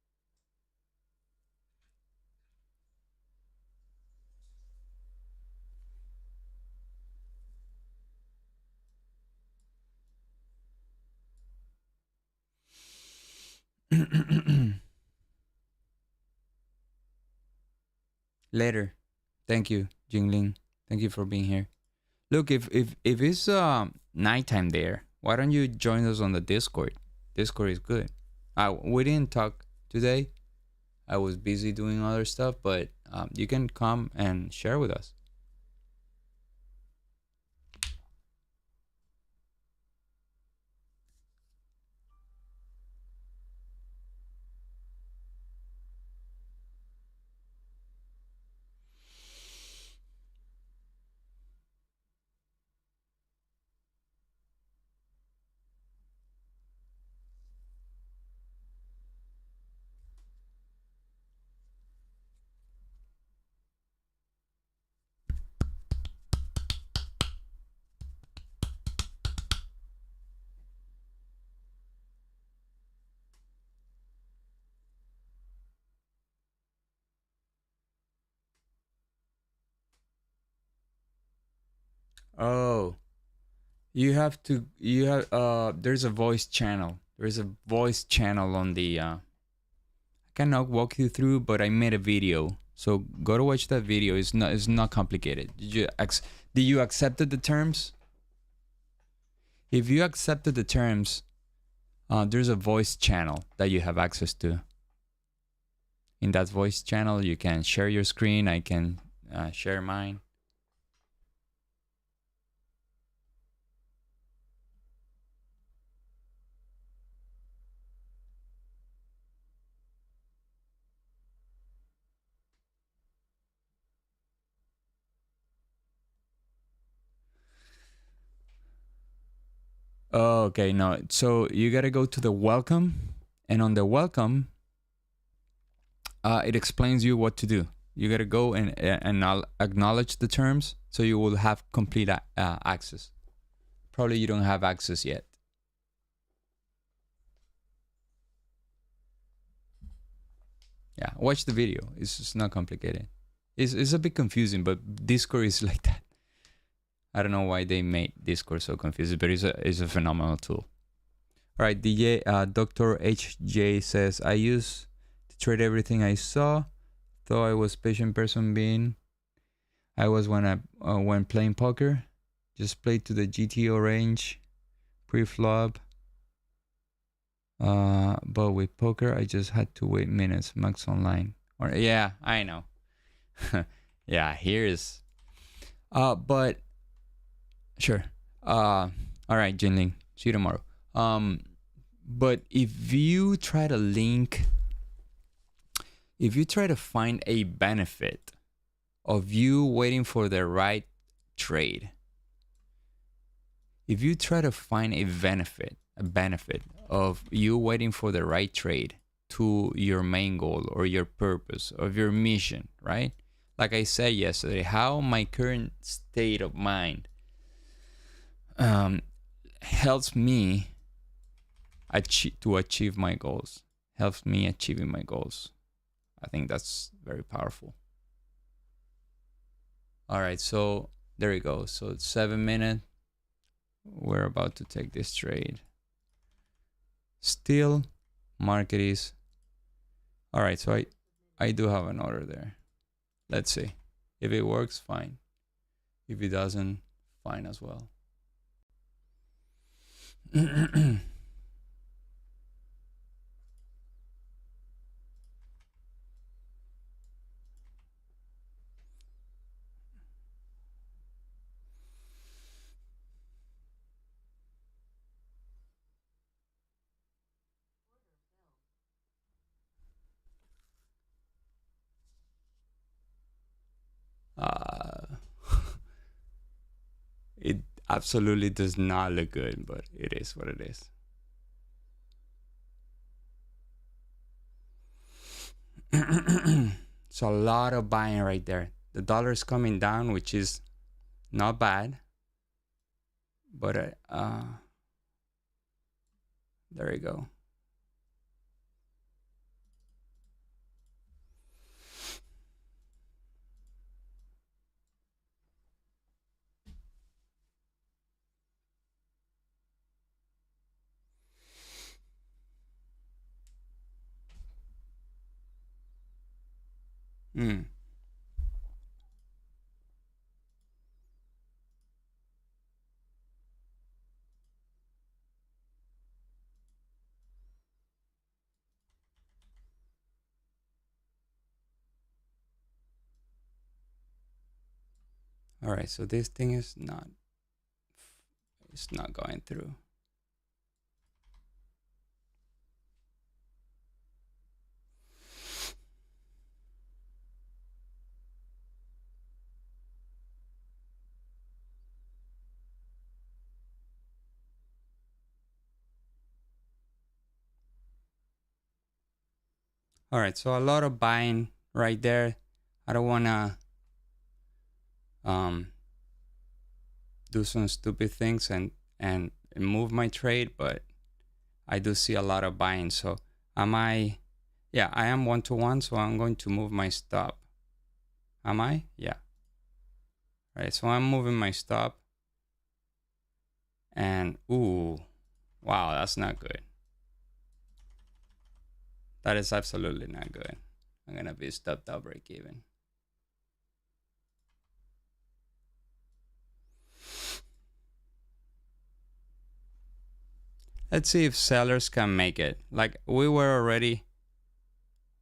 Later. Thank you, Jingling. Thank you for being here. Look, if it's nighttime there, why don't you join us on the Discord? Discord is good. We didn't talk today. I was busy doing other stuff, but you can come and share with us. Oh, you have there's a voice channel. There's a voice channel on the I cannot walk you through, but I made a video. So go to watch that video. It's not complicated. Did you accepted the terms? If you accepted the terms, there's a voice channel that you have access to. In that voice channel, you can share your screen. I can share mine. Oh, okay, no. So you gotta go to the welcome, and on the welcome, it explains you what to do. You gotta go and acknowledge the terms, so you will have complete access. Probably you don't have access yet. Yeah, watch the video. It's just not complicated. It's a bit confusing, but Discord is like that. I don't know why they made Discord so confusing, but it's a phenomenal tool. All right, DJ Dr. HJ says, I used to trade everything I saw, though I was patient person being I was when playing poker. Just played to the GTO range, pre-flop. But with poker, I just had to wait minutes, max online. Or yeah, I know. Yeah, here's. But sure. All right, Jinling. See you tomorrow. But if you try to find a benefit of you waiting for the right trade, if you try to find a benefit of you waiting for the right trade to your main goal or your purpose of your mission, right? Like I said yesterday, how my current state of mind helps me achieve my goals, helps me achieving my goals. I think that's very powerful. All right, so there we go. So it's 7 minutes. We're about to take this trade. Still, market is. All right, so I do have an order there. Let's see. If it works, fine. If it doesn't, fine as well. It absolutely does not look good, but it is what it is. So a lot of buying right there. The dollar is coming down, which is not bad, but there you go. All right, so this thing is not, it's not going through. All right, so a lot of buying right there. I don't want to do some stupid things and move my trade, but I do see a lot of buying. So I am 1-to-1, so I'm going to move my stop. Am I? Yeah. All right, so I'm moving my stop. And ooh, wow, that's not good. That is absolutely not good. I'm gonna be stopped out break even. Let's see if sellers can make it. Like we were already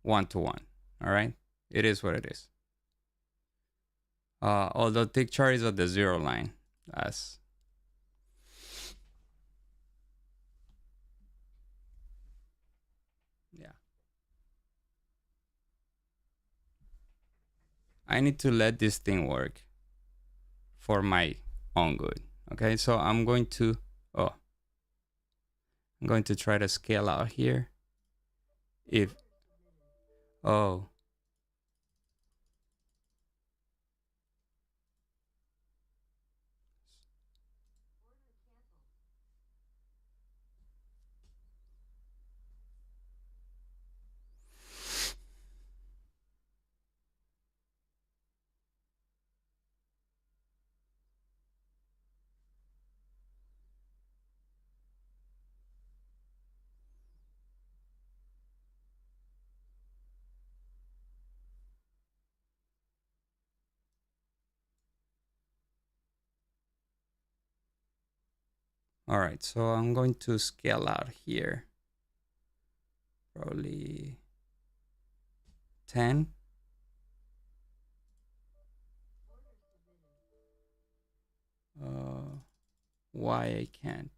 1-to-1. All right, it is what it is. Although tick chart is at the 0 line. That's yeah. I need to let this thing work for my own good. Okay, so I'm going to I'm going to try to scale out here. If, oh, all right. So I'm going to scale out here. Probably 10. Why I can't?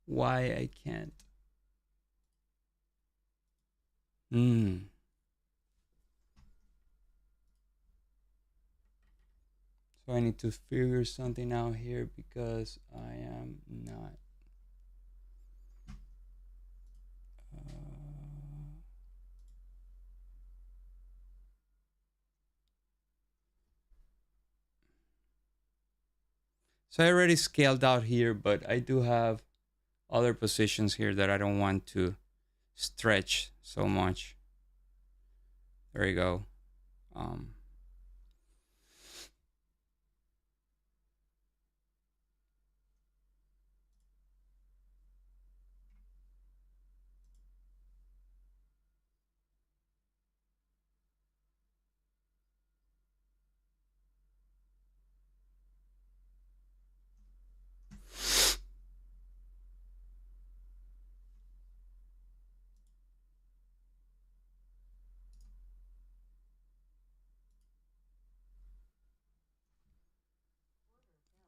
Why I can't? So I need to figure something out here because I am not. So I already scaled out here, but I do have other positions here that I don't want to stretch so much. There you go.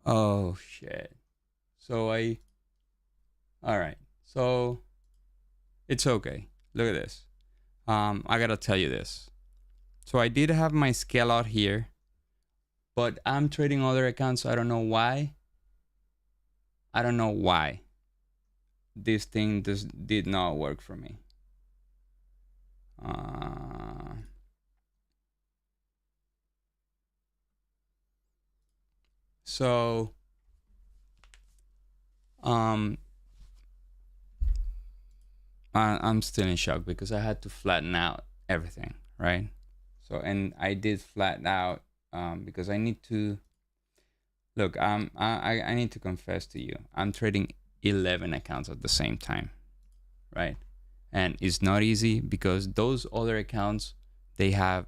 Oh shit. So all right. So it's okay. Look at this. I gotta tell you this. So I did have my scale out here, but I'm trading other accounts. So I don't know why. I don't know why this thing did not work for me. So I'm still in shock because I had to flatten out everything, right? So, and I did flatten out because I need to look. I need to confess to you, I'm trading 11 accounts at the same time, right? And it's not easy because those other accounts, they have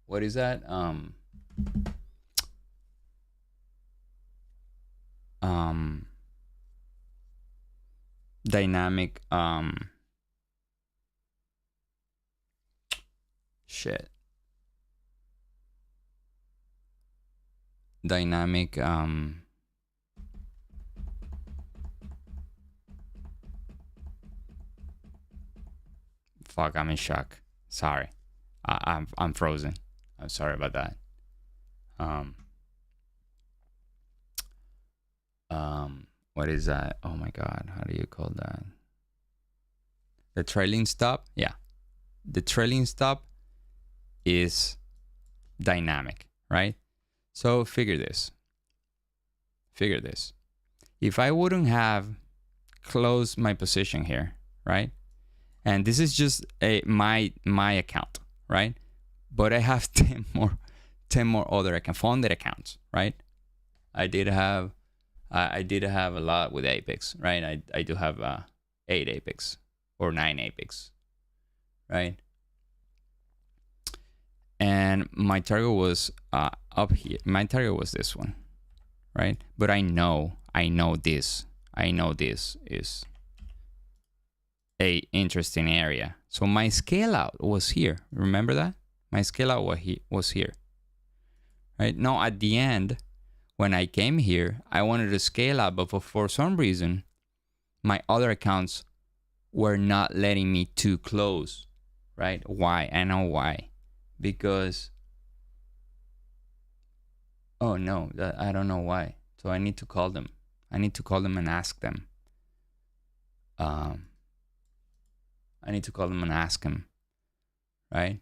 what is that? Dynamic shit. Dynamic fuck, I'm in shock. Sorry. I'm frozen. I'm sorry about that. What is that? Oh my god, how do you call that? The trailing stop? Yeah. The trailing stop is dynamic, right? So figure this. If I wouldn't have closed my position here, right? And this is just my account, right? But I have 10 more other funded accounts, right? I did have a lot with Apex, right? I do have 8 Apex or 9 Apex, right? And my target was up here. My target was this one, right? But I know this is a interesting area. So my scale out was here. Remember that? My scale out was here, right? Now at the end, when I came here, I wanted to scale out, but for some reason, my other accounts were not letting me to close, right? Why? I know why. Because, oh no, I don't know why. So I need to call them. I need to call them and ask them. I need to call them and ask them, right?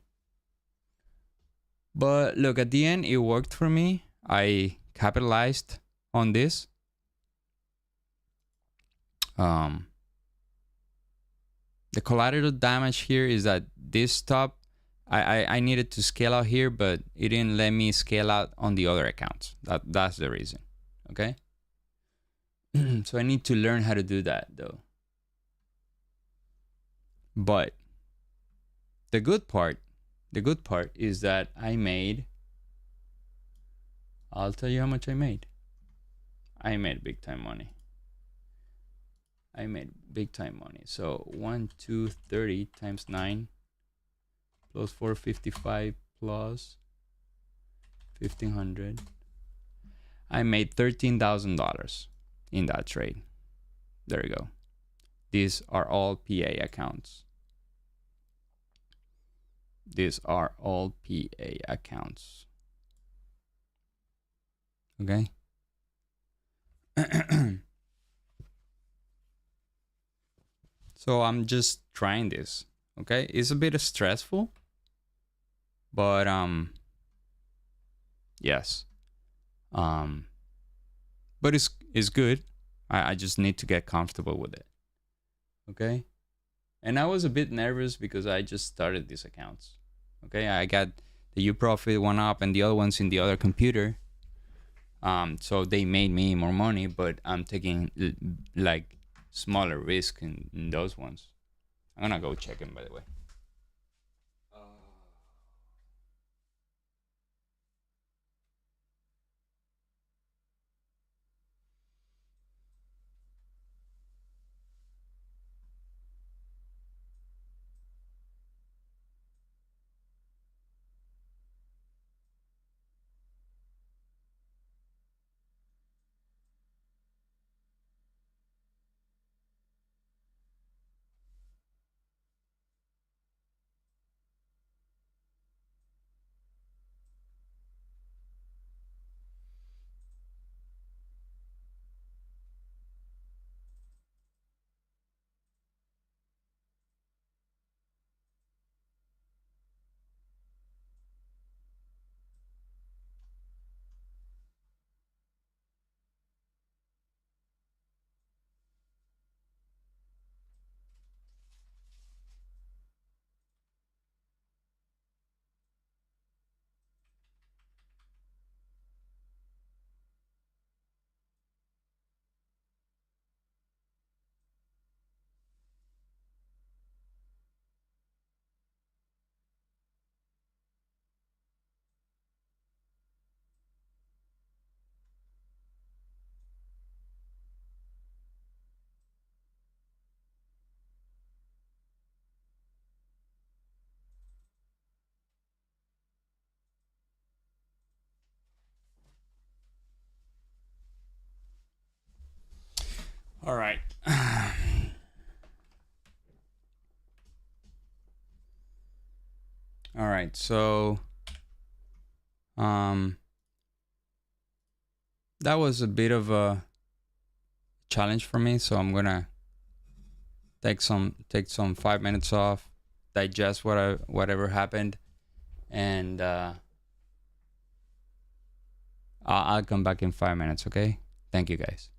But look, at the end, it worked for me. I capitalized on this. The collateral damage here is that this stop, I needed to scale out here, but it didn't let me scale out on the other accounts. That's the reason, okay? So I need to learn how to do that though. But the good part is that I made, I'll tell you how much I made. I made big time money. I made big time money. So 1,230 times 9 plus 455 plus 1,500. I made $13,000 in that trade. There you go. These are all PA accounts. These are all PA accounts. Okay. So I'm just trying this. Okay. It's a bit stressful, but yes. But it's good. I just need to get comfortable with it. Okay. And I was a bit nervous because I just started these accounts. Okay, I got the UProfit one up and the other one's in the other computer. So they made me more money, but I'm taking like smaller risk in those ones. I'm gonna go check them, by the way. All right. All right. So, that was a bit of a challenge for me. So I'm gonna take some 5 minutes off, digest whatever happened, and I'll come back in 5 minutes. Okay. Thank you, guys.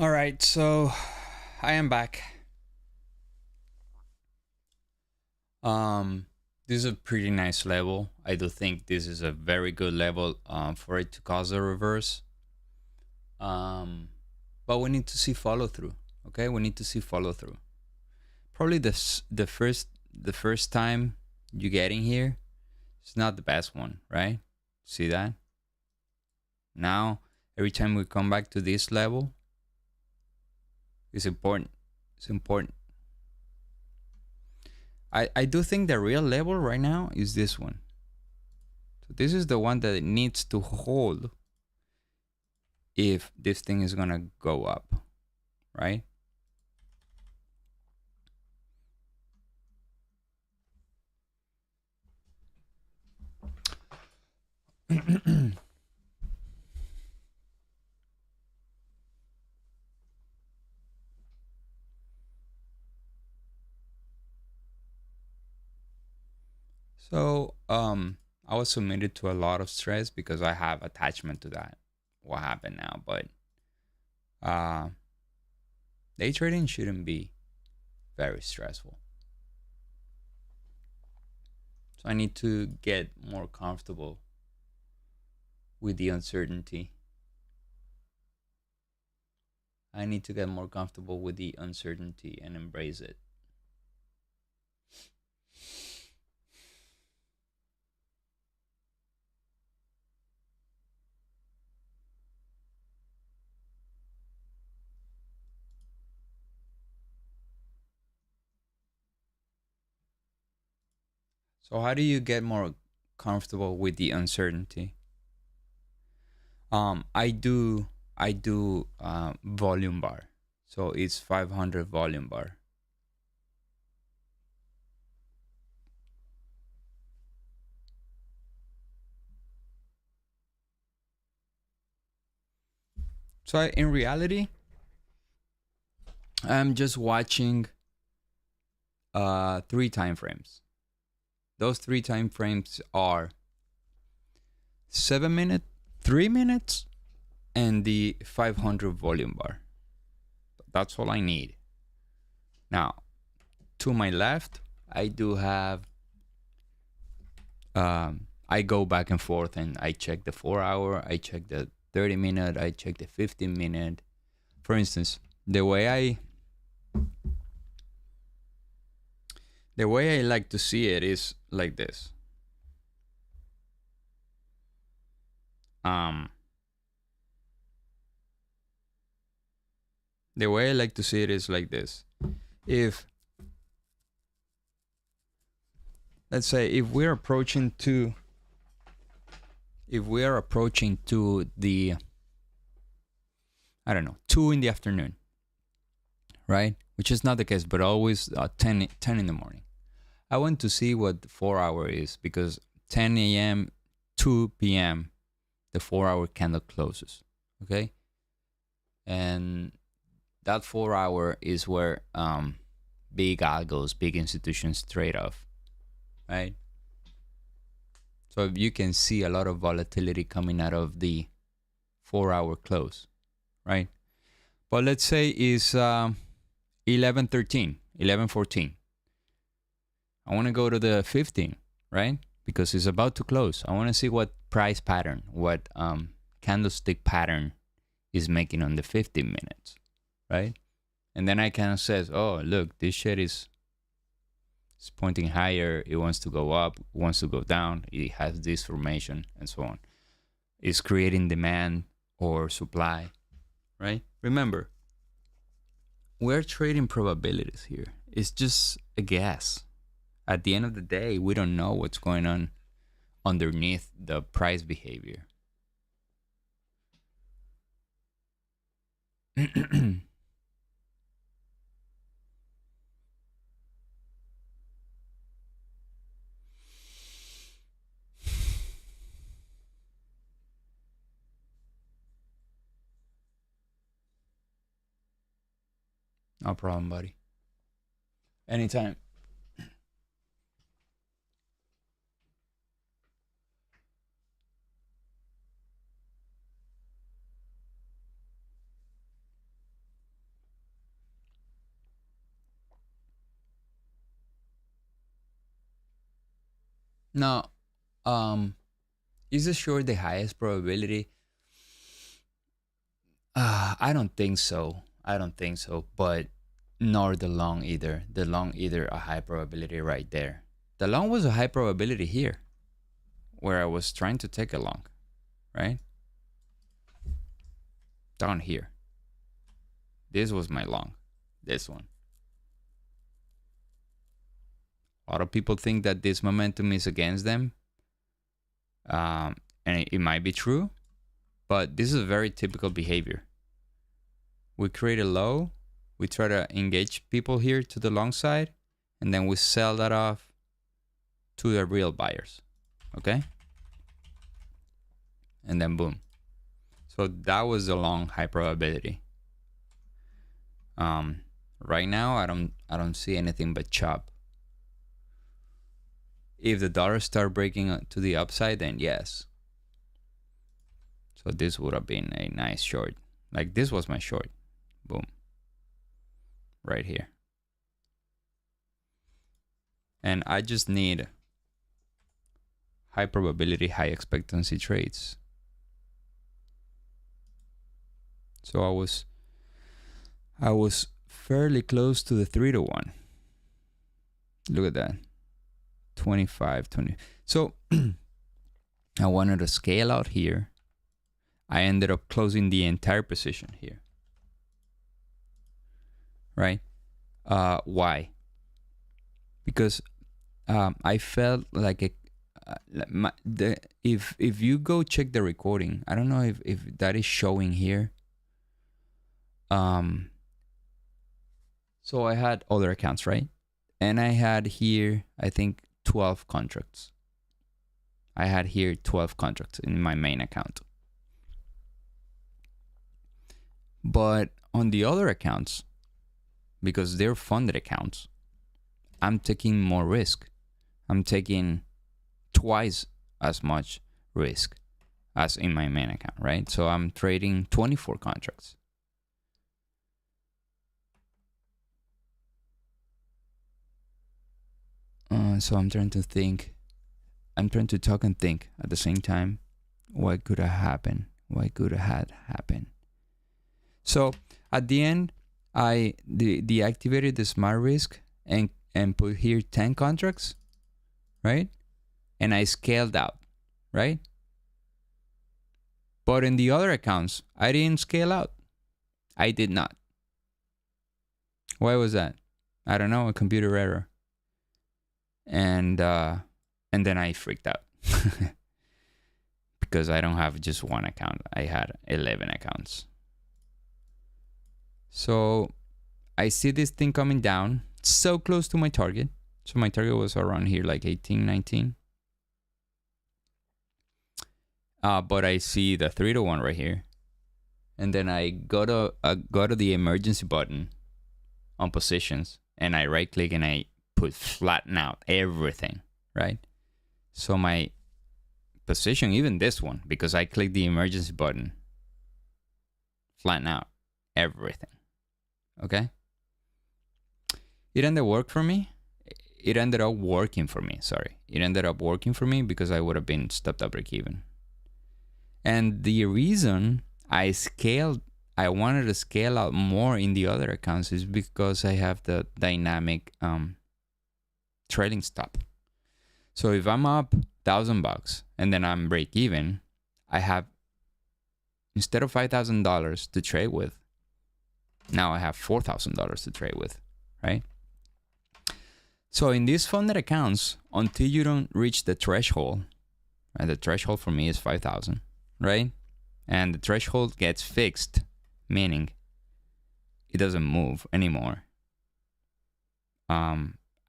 All right, so I am back. This is a pretty nice level. I do think this is a very good level for it to cause a reverse. But we need to see follow through. Okay, we need to see follow through. Probably the first time you get in here, it's not the best one, right? See that? Now every time we come back to this level, it's important. It's important. I do think the real level right now is this one. So this is the one that it needs to hold if this thing is gonna go up, right? So I was submitted to a lot of stress because I have attachment to that. What happened now? But day trading shouldn't be very stressful. So I need to get more comfortable with the uncertainty. I need to get more comfortable with the uncertainty and embrace it. So how do you get more comfortable with the uncertainty? I do volume bar. So it's 500 volume bar. So in reality, I'm just watching 3 time frames. Those 3 time frames are 7 minute, 3 minutes, and the 500 volume bar. That's all I need. Now, to my left, I do have I go back and forth and I check the 4 hour, I check the 30 minute, I check the 15 minute. For instance, the way I like to see it is like this. The way I like to see it is like this. If let's say if we're approaching to the I don't know 2 in the afternoon, right? Which is not the case, but always 10 in the morning. I want to see what the 4 hour is because 10 a.m. 2 p.m. the 4 hour candle closes. Okay, and that 4 hour is where big algos, big institutions trade off, right? So you can see a lot of volatility coming out of the 4 hour close, right? But let's say it's 11:13, 11:14. I want to go to the 15, right? Because it's about to close. I want to see what price pattern, what candlestick pattern is making on the 15 minutes, right? And then I kind of says, oh, look, this shit is pointing higher. It wants to go up, wants to go down. It has this formation and so on. It's creating demand or supply, right? Remember, we're trading probabilities here. It's just a guess. At the end of the day, we don't know what's going on underneath the price behavior. No problem, buddy. Anytime. Now, is the short the highest probability? I don't think so. I don't think so. But nor the long either. The long either a high probability right there. The long was a high probability here, where I was trying to take a long, right? Down here. This was my long. This one. A lot of people think that this momentum is against them. And it might be true, but this is a very typical behavior. We create a low, we try to engage people here to the long side, and then we sell that off to the real buyers, okay? And then boom. So that was a long high probability. Right now I don't see anything but chop. If the dollar start breaking to the upside, then yes. So this would have been a nice short. Like this was my short. Boom. Right here. And I just need high probability, high expectancy trades. So I was fairly close to the 3-to-1. Look at that. 25, 20. So I wanted to scale out here. I ended up closing the entire position here. Right? Why? Because I felt like if you go check the recording, I don't know if that is showing here. So I had other accounts, right? And I had here, I think, 12 contracts. I had here 12 contracts in my main account. But on the other accounts, because they're funded accounts, I'm taking more risk. I'm taking twice as much risk as in my main account, right? So I'm trading 24 contracts. So I'm trying to think. I'm trying to talk and think at the same time. What could have happened? What could have happened? So at the end, I deactivated the smart risk and put here 10 contracts, right? And I scaled out, right? But in the other accounts, I didn't scale out. I did not. Why was that? I don't know, a computer error. And then I freaked out because I don't have just one account. I had 11 accounts. So I see this thing coming down so close to my target. So my target was around here, like 18, 19. But I see the 3-to-1 right here. And then I go to the emergency button on positions, and I right click and I put flatten out everything, right? So my position, even this one, because I clicked the emergency button, flatten out everything, okay? It ended up working for me. It ended up working for me, It ended up working for me because I would have been stopped at break even. And the reason I wanted to scale out more in the other accounts is because I have the dynamic trailing stop. So if I'm up $1,000 and then I'm break even, I have, instead of $5,000 to trade with, now I have $4,000 to trade with, right? So in these funded accounts, until you don't reach the threshold, and the threshold for me is 5,000, right? And the threshold gets fixed, meaning it doesn't move anymore.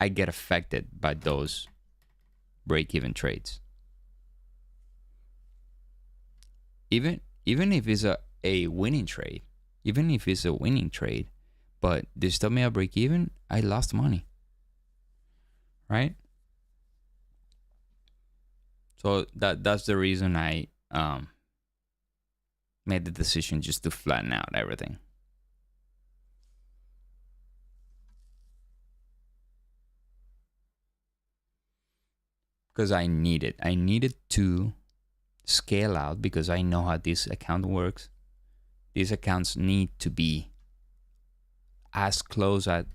I get affected by those break-even trades. Even if it's a winning trade, but they stop me at break-even, I lost money, right? So that's the reason I made the decision just to flatten out everything. because I need it. I needed to scale out because I know how this account works. These accounts need to be as close as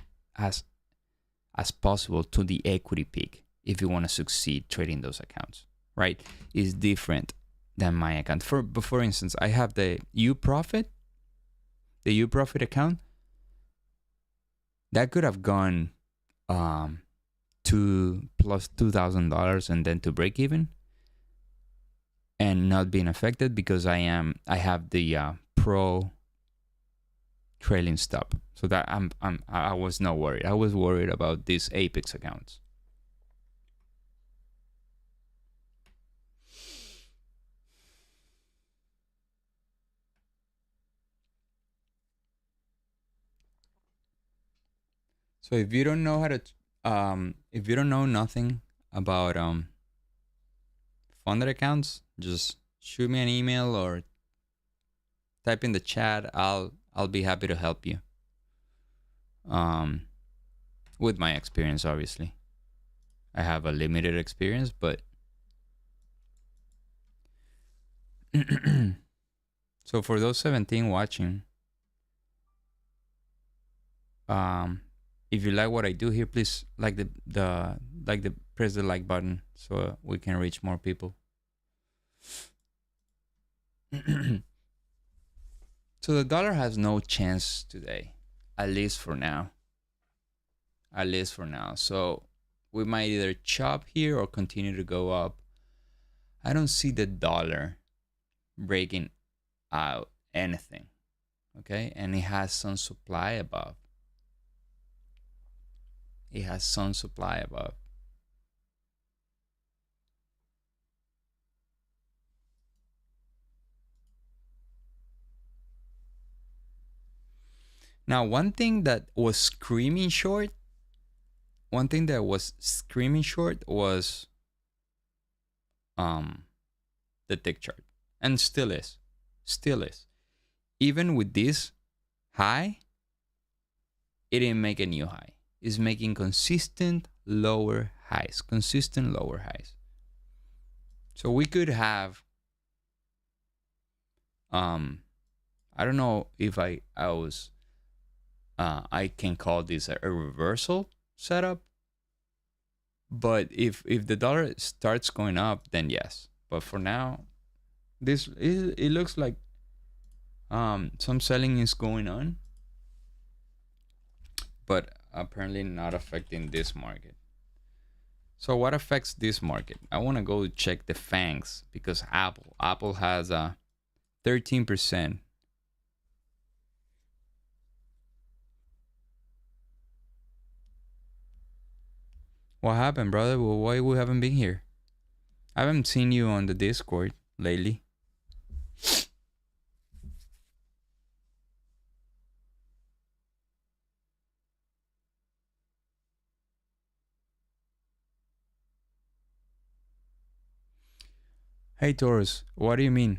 possible to the equity peak if you want to succeed trading those accounts, right? It's different than my account. For instance, I have the UProfit account that could have gone to plus $2,000 and then to break even and not being affected because I have the pro trailing stop, so that I was not worried. I was worried about these Apex accounts. So if you don't know how to, if you don't know nothing about funded accounts, just shoot me an email or type in the chat. I'll be happy to help you. With my experience, obviously, I have a limited experience, but so for those 17 watching, if you like what I do here, please press the like button so we can reach more people. So the dollar has no chance today, at least for now. So we might either chop here or continue to go up. I don't see the dollar breaking out anything. Okay, and it has some supply above. Now, one thing that was screaming short was the tick chart, and still is. Even with this high, it didn't make a new high. It's making consistent lower highs. So we could have, I don't know if I can call this a reversal setup, but if the dollar starts going up, then yes. But for now, it looks like some selling is going on, but apparently not affecting this market. So what affects this market? I want to go check the FANGs because Apple has a 13%. What happened, brother? Well, why we haven't been here? I haven't seen you on the Discord lately. Hey Taurus, what do you mean?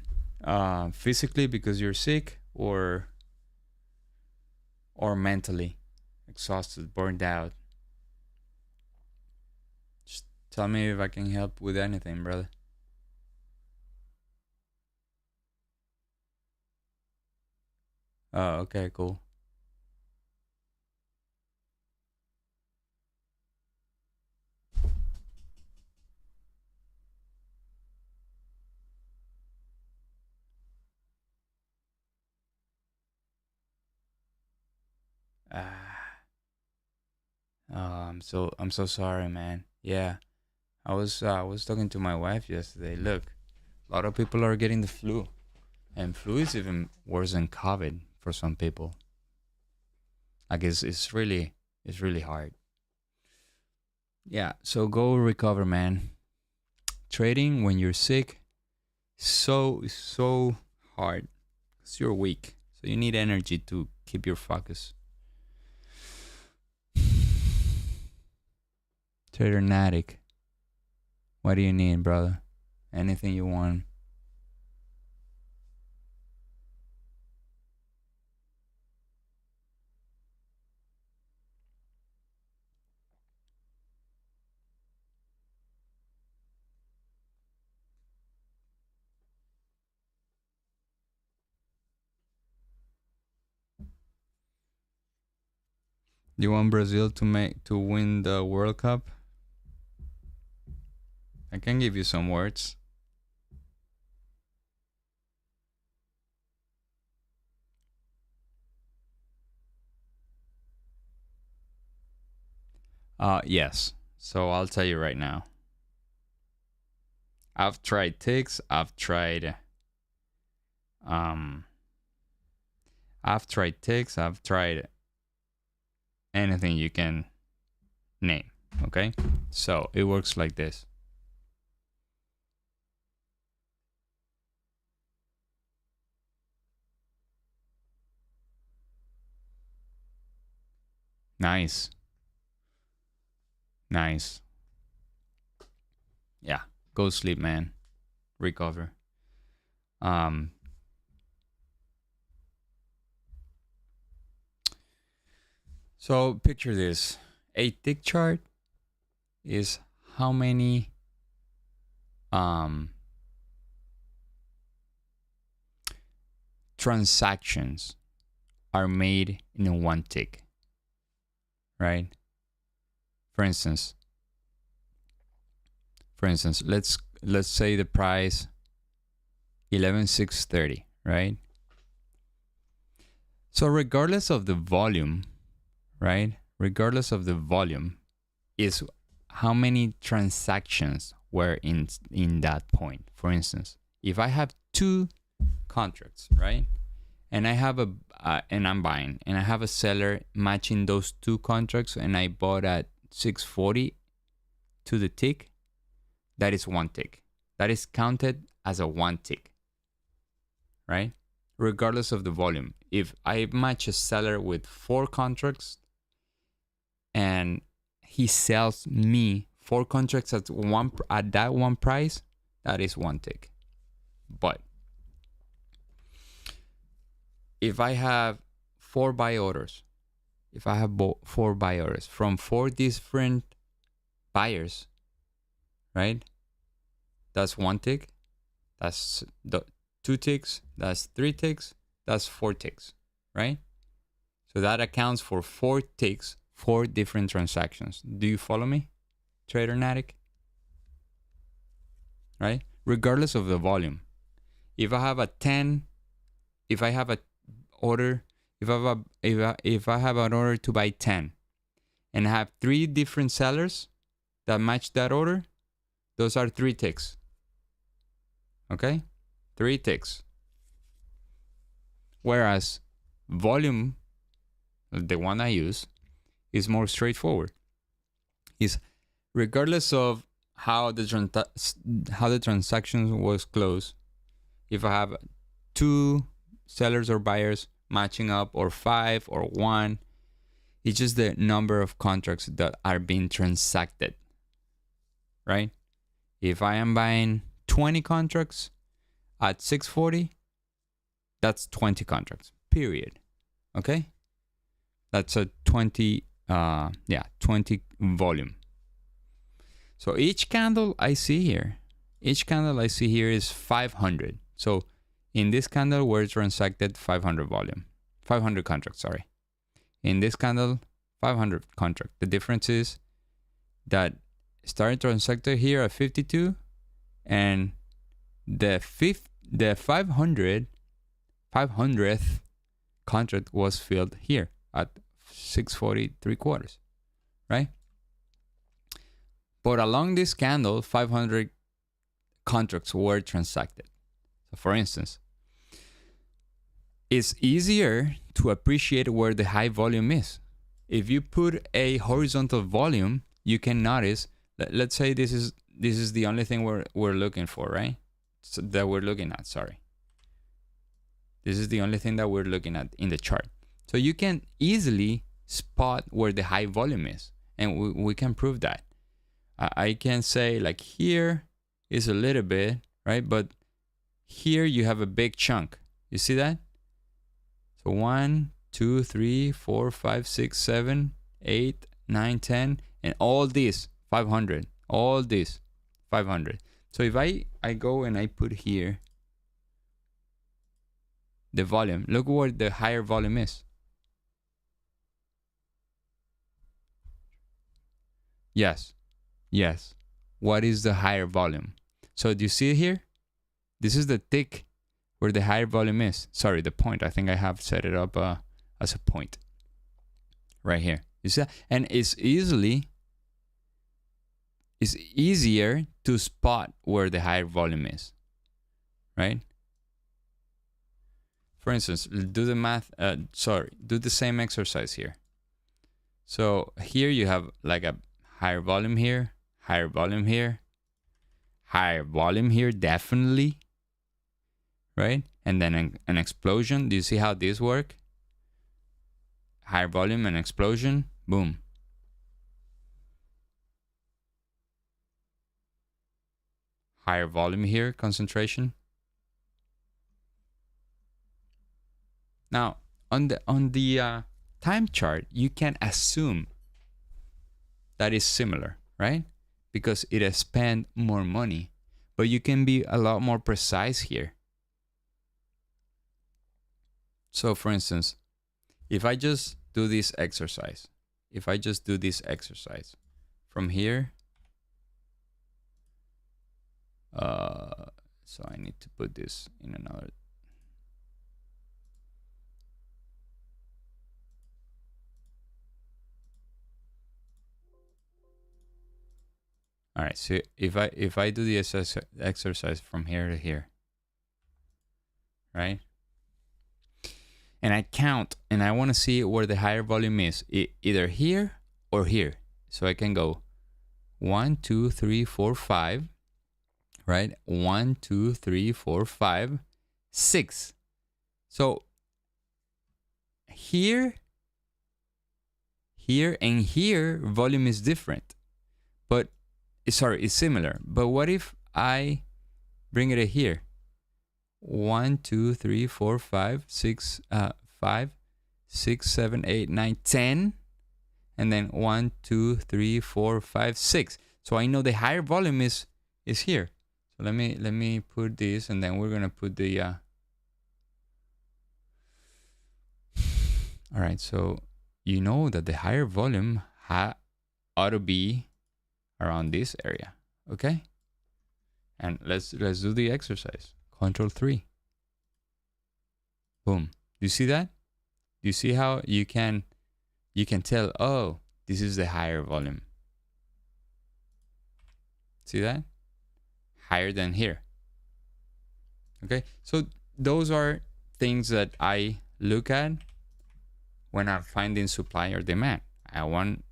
Physically because you're sick, or mentally exhausted, burned out? Just tell me if I can help with anything, brother. Oh, okay, cool. I'm so sorry, man. Yeah, I was talking to my wife yesterday. Look, a lot of people are getting the flu, and flu is even worse than COVID for some people. I guess it's really hard. Yeah, so go recover, man. Trading when you're sick, so hard because you're weak. So you need energy to keep your focus. Trader Natic, what do you need, brother? Anything you want. You want Brazil to win the World Cup? I can give you some words. Yes. So I'll tell you right now. I've tried ticks. I've tried ticks. I've tried anything you can name. Okay. So it works like this. Nice. Nice. Yeah. Go sleep, man. Recover. So picture this. A tick chart is how many transactions are made in one tick, right? For instance, let's say the price 11,630, right? So regardless of the volume, right? Regardless of the volume, is how many transactions were in that point. For instance, if I have two contracts, right? And I have and I'm buying, and I have a seller matching those two contracts, and I bought at 640 to the tick, that is one tick. That is counted as a one tick, right? Regardless of the volume. If I match a seller with 4 contracts and he sells me 4 contracts at that one price, that is one tick. But if I have 4 buy orders, if I have 4 buy orders from 4 different buyers, right? That's one tick. That's 2 ticks. That's 3 ticks. That's 4 ticks, right? So that accounts for 4 ticks, 4 different transactions. Do you follow me, Trader Natic? Right? Regardless of the volume. If I have an order to buy 10 and I have 3 different sellers that match that order, those are 3 ticks. Okay? 3 ticks. Whereas volume, the one I use, is more straightforward. Is regardless of how the transaction was closed, if I have 2 sellers or buyers matching up, or 5 or 1, it's just the number of contracts that are being transacted, right? If I am buying 20 contracts at 640, that's 20 contracts, period. Okay? That's a 20 volume. So each candle I see here is 500. So in this candle were transacted 500 contracts, sorry. In this candle, 500 contract. The difference is that started transacted here at 52, and the 500th contract was filled here at 640.75, right? But along this candle, 500 contracts were transacted. So for instance, it's easier to appreciate where the high volume is. If you put a horizontal volume, you can notice, let's say this is the only thing we're looking for, right? So that we're looking at, sorry. This is the only thing that we're looking at in the chart. So you can easily spot where the high volume is, and we can prove that. I can say like here is a little bit, right? But here you have a big chunk. You see that? So 1, 2, 3, 4, 5, 6, 7, 8, 9, 10, and all these 500. All these 500. So if I go and I put here the volume, look where the higher volume is. Yes. Yes. What is the higher volume? So do you see it here? This is the tick where the higher volume is. Sorry, the point. I think I have set it up as a point right here. You see that? And it's easier to spot where the higher volume is, right? For instance, do the math. Do the same exercise here. So here you have like a higher volume here, higher volume here, higher volume here, definitely, right? And then an explosion. Do you see how this work? Higher volume and explosion, boom. Higher volume here, concentration. Now, on the time chart, you can assume that is similar, right? Because it has spent more money, but you can be a lot more precise here. So for instance, if I just do this exercise, from here, so I need to put this in another. All right, so if I do the exercise from here to here, right? And I count, and I want to see where the higher volume is, either here or here. So I can go 1, 2, 3, 4, 5, right? 1, 2, 3, 4, 5, 6. So here, and here, volume is different, but it's similar. But what if I bring it here? 1, 2, 3, 4, 5, 6, 5, 6, 7, 8, 9, 10, and then 1, 2, 3, 4, 5, 6. So I know the higher volume is here. So let me put this, and then we're gonna put the. All right. So you know that the higher volume ought to be around this area. Okay. And let's do the exercise. Control 3. Boom. Do you see that? Do you see how you can tell, oh, this is the higher volume. See that? Higher than here. Okay. So those are things that I look at when I'm finding supply or demand. I want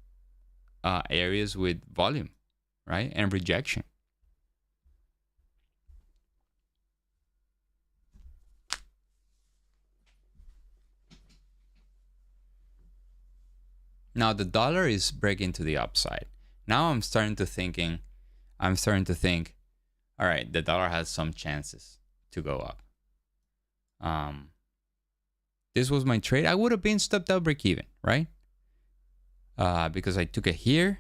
areas with volume, right? And rejection. Now the dollar is breaking to the upside. Now I'm starting to think, all right, the dollar has some chances to go up. This was my trade. I would have been stopped out break even, right? Because I took it here.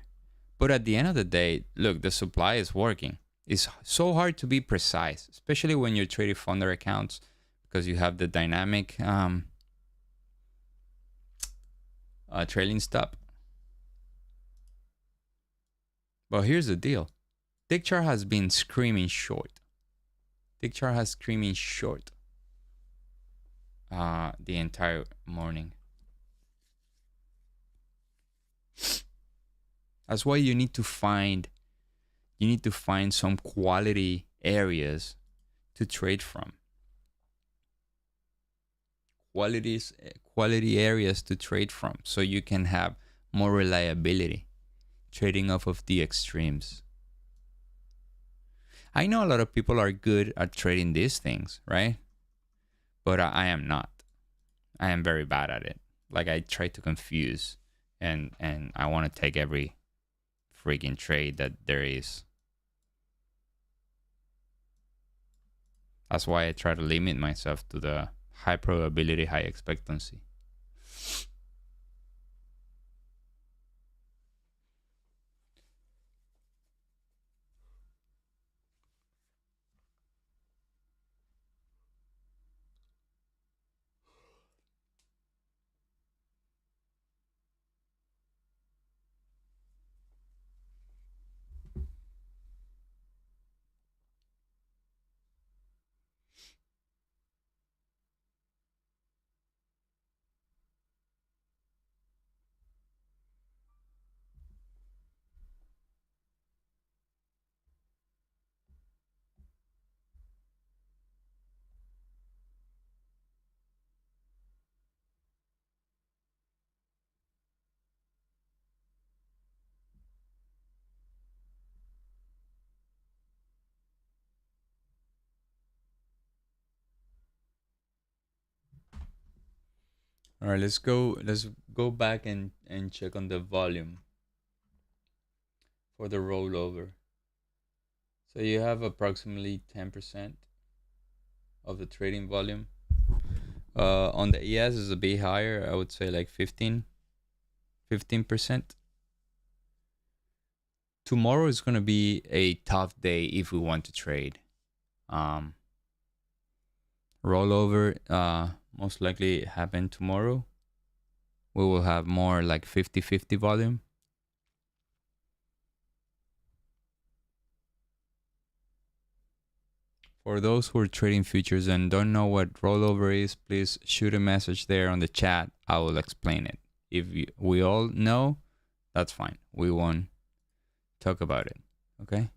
But at the end of the day, look, the supply is working. It's so hard to be precise, especially when you're trading funder accounts, because you have the dynamic trailing stop. But here's the deal. Tick chart has been screaming short. Tick chart has screaming short the entire morning. That's why you need to find some quality areas to trade from. Quality areas to trade from, so you can have more reliability trading off of the extremes. I know a lot of people are good at trading these things, right? But I am not. I am very bad at it. Like, I try to confuse, and I want to take every freaking trade that there is. That's why I try to limit myself to the high probability, high expectancy. All right, let's go back and check on the volume for the rollover. So you have approximately 10% of the trading volume. On the ES is a bit higher. I would say like 15%. Tomorrow is going to be a tough day if we want to trade. Um, rollover most likely happen tomorrow. We will have more like 50-50 volume. For those who are trading futures and don't know what rollover is, please shoot a message there on the chat. I will explain it. If we all know, that's fine. We won't talk about it. Okay?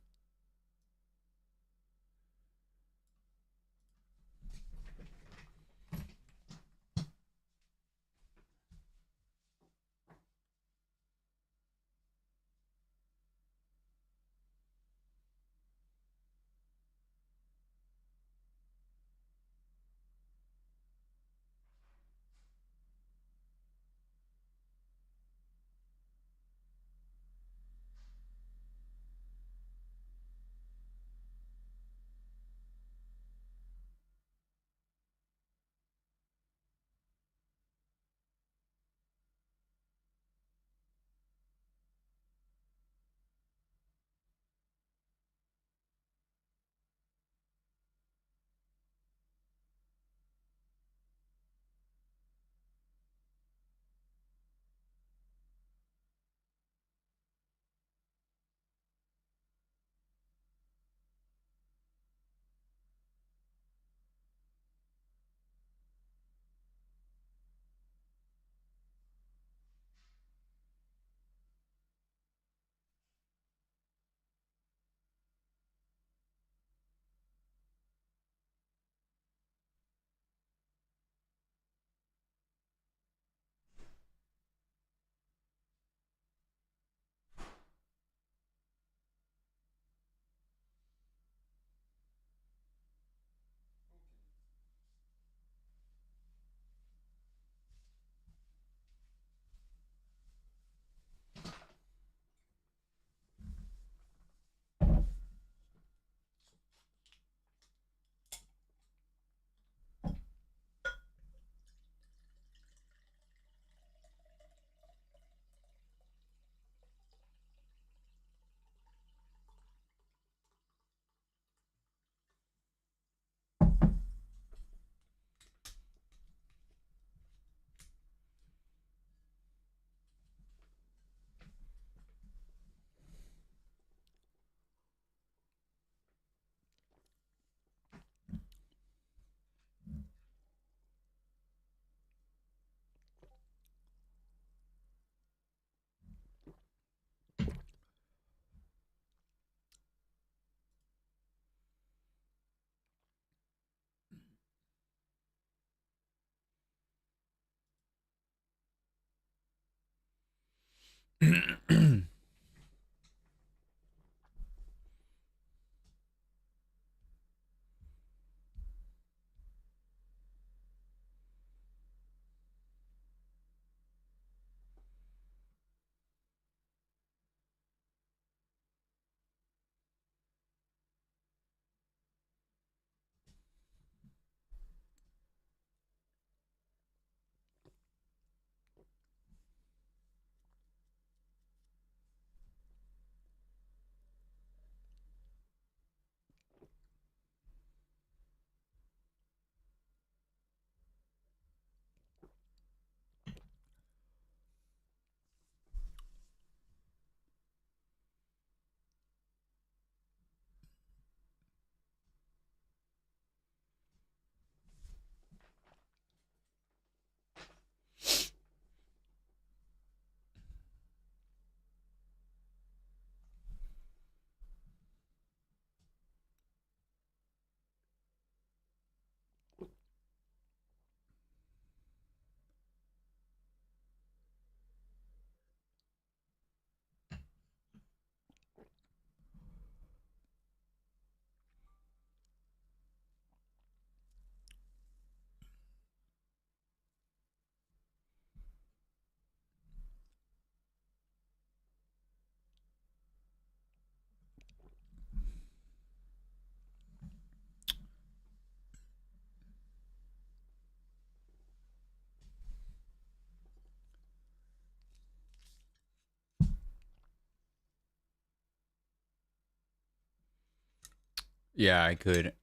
Yeah, I could.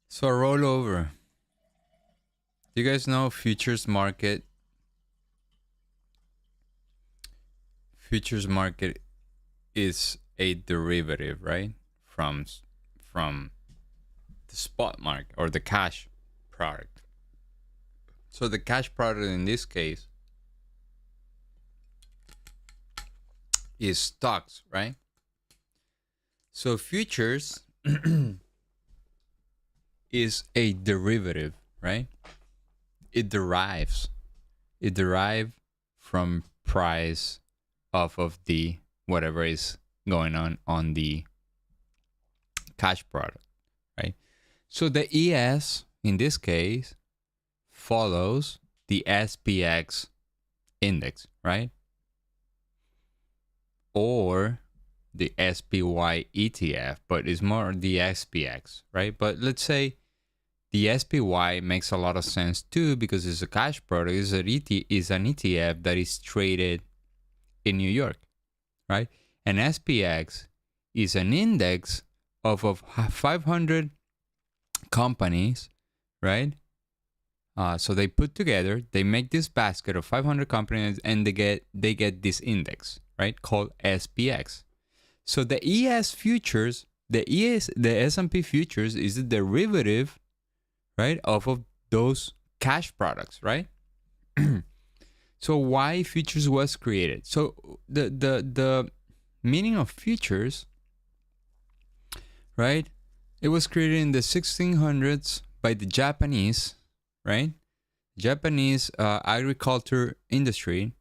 So rollover. Do you guys know futures market? Futures market is a derivative, right? From the spot market or the cash product. So the cash product in this case is stocks, right? So futures is a derivative, right? It derives from price off of the whatever is going on the cash product, right? So the ES in this case follows the SPX index, right? Or the SPY ETF, but it's more the SPX, right? But let's say the SPY makes a lot of sense too because it's a cash product, is an ETF that is traded in New York, right? And SPX is an index of 500 companies, right? So they put together, they make this basket of 500 companies, and they get this index, right? Called SPX. So the ES futures, the S&P futures is a derivative, right, of those cash products, right? So why futures was created? So the meaning of futures, right? It was created in the 1600s by the Japanese, right? Japanese agriculture industry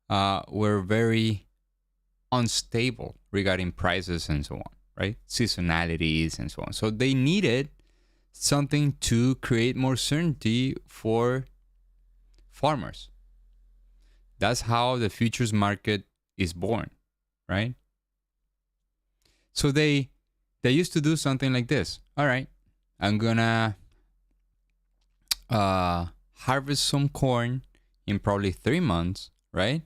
were very unstable regarding prices and so on, right? Seasonalities and so on. So they needed something to create more certainty for farmers. That's how the futures market is born, right? So they used to do something like this. All right, I'm gonna harvest some corn in probably 3 months, right?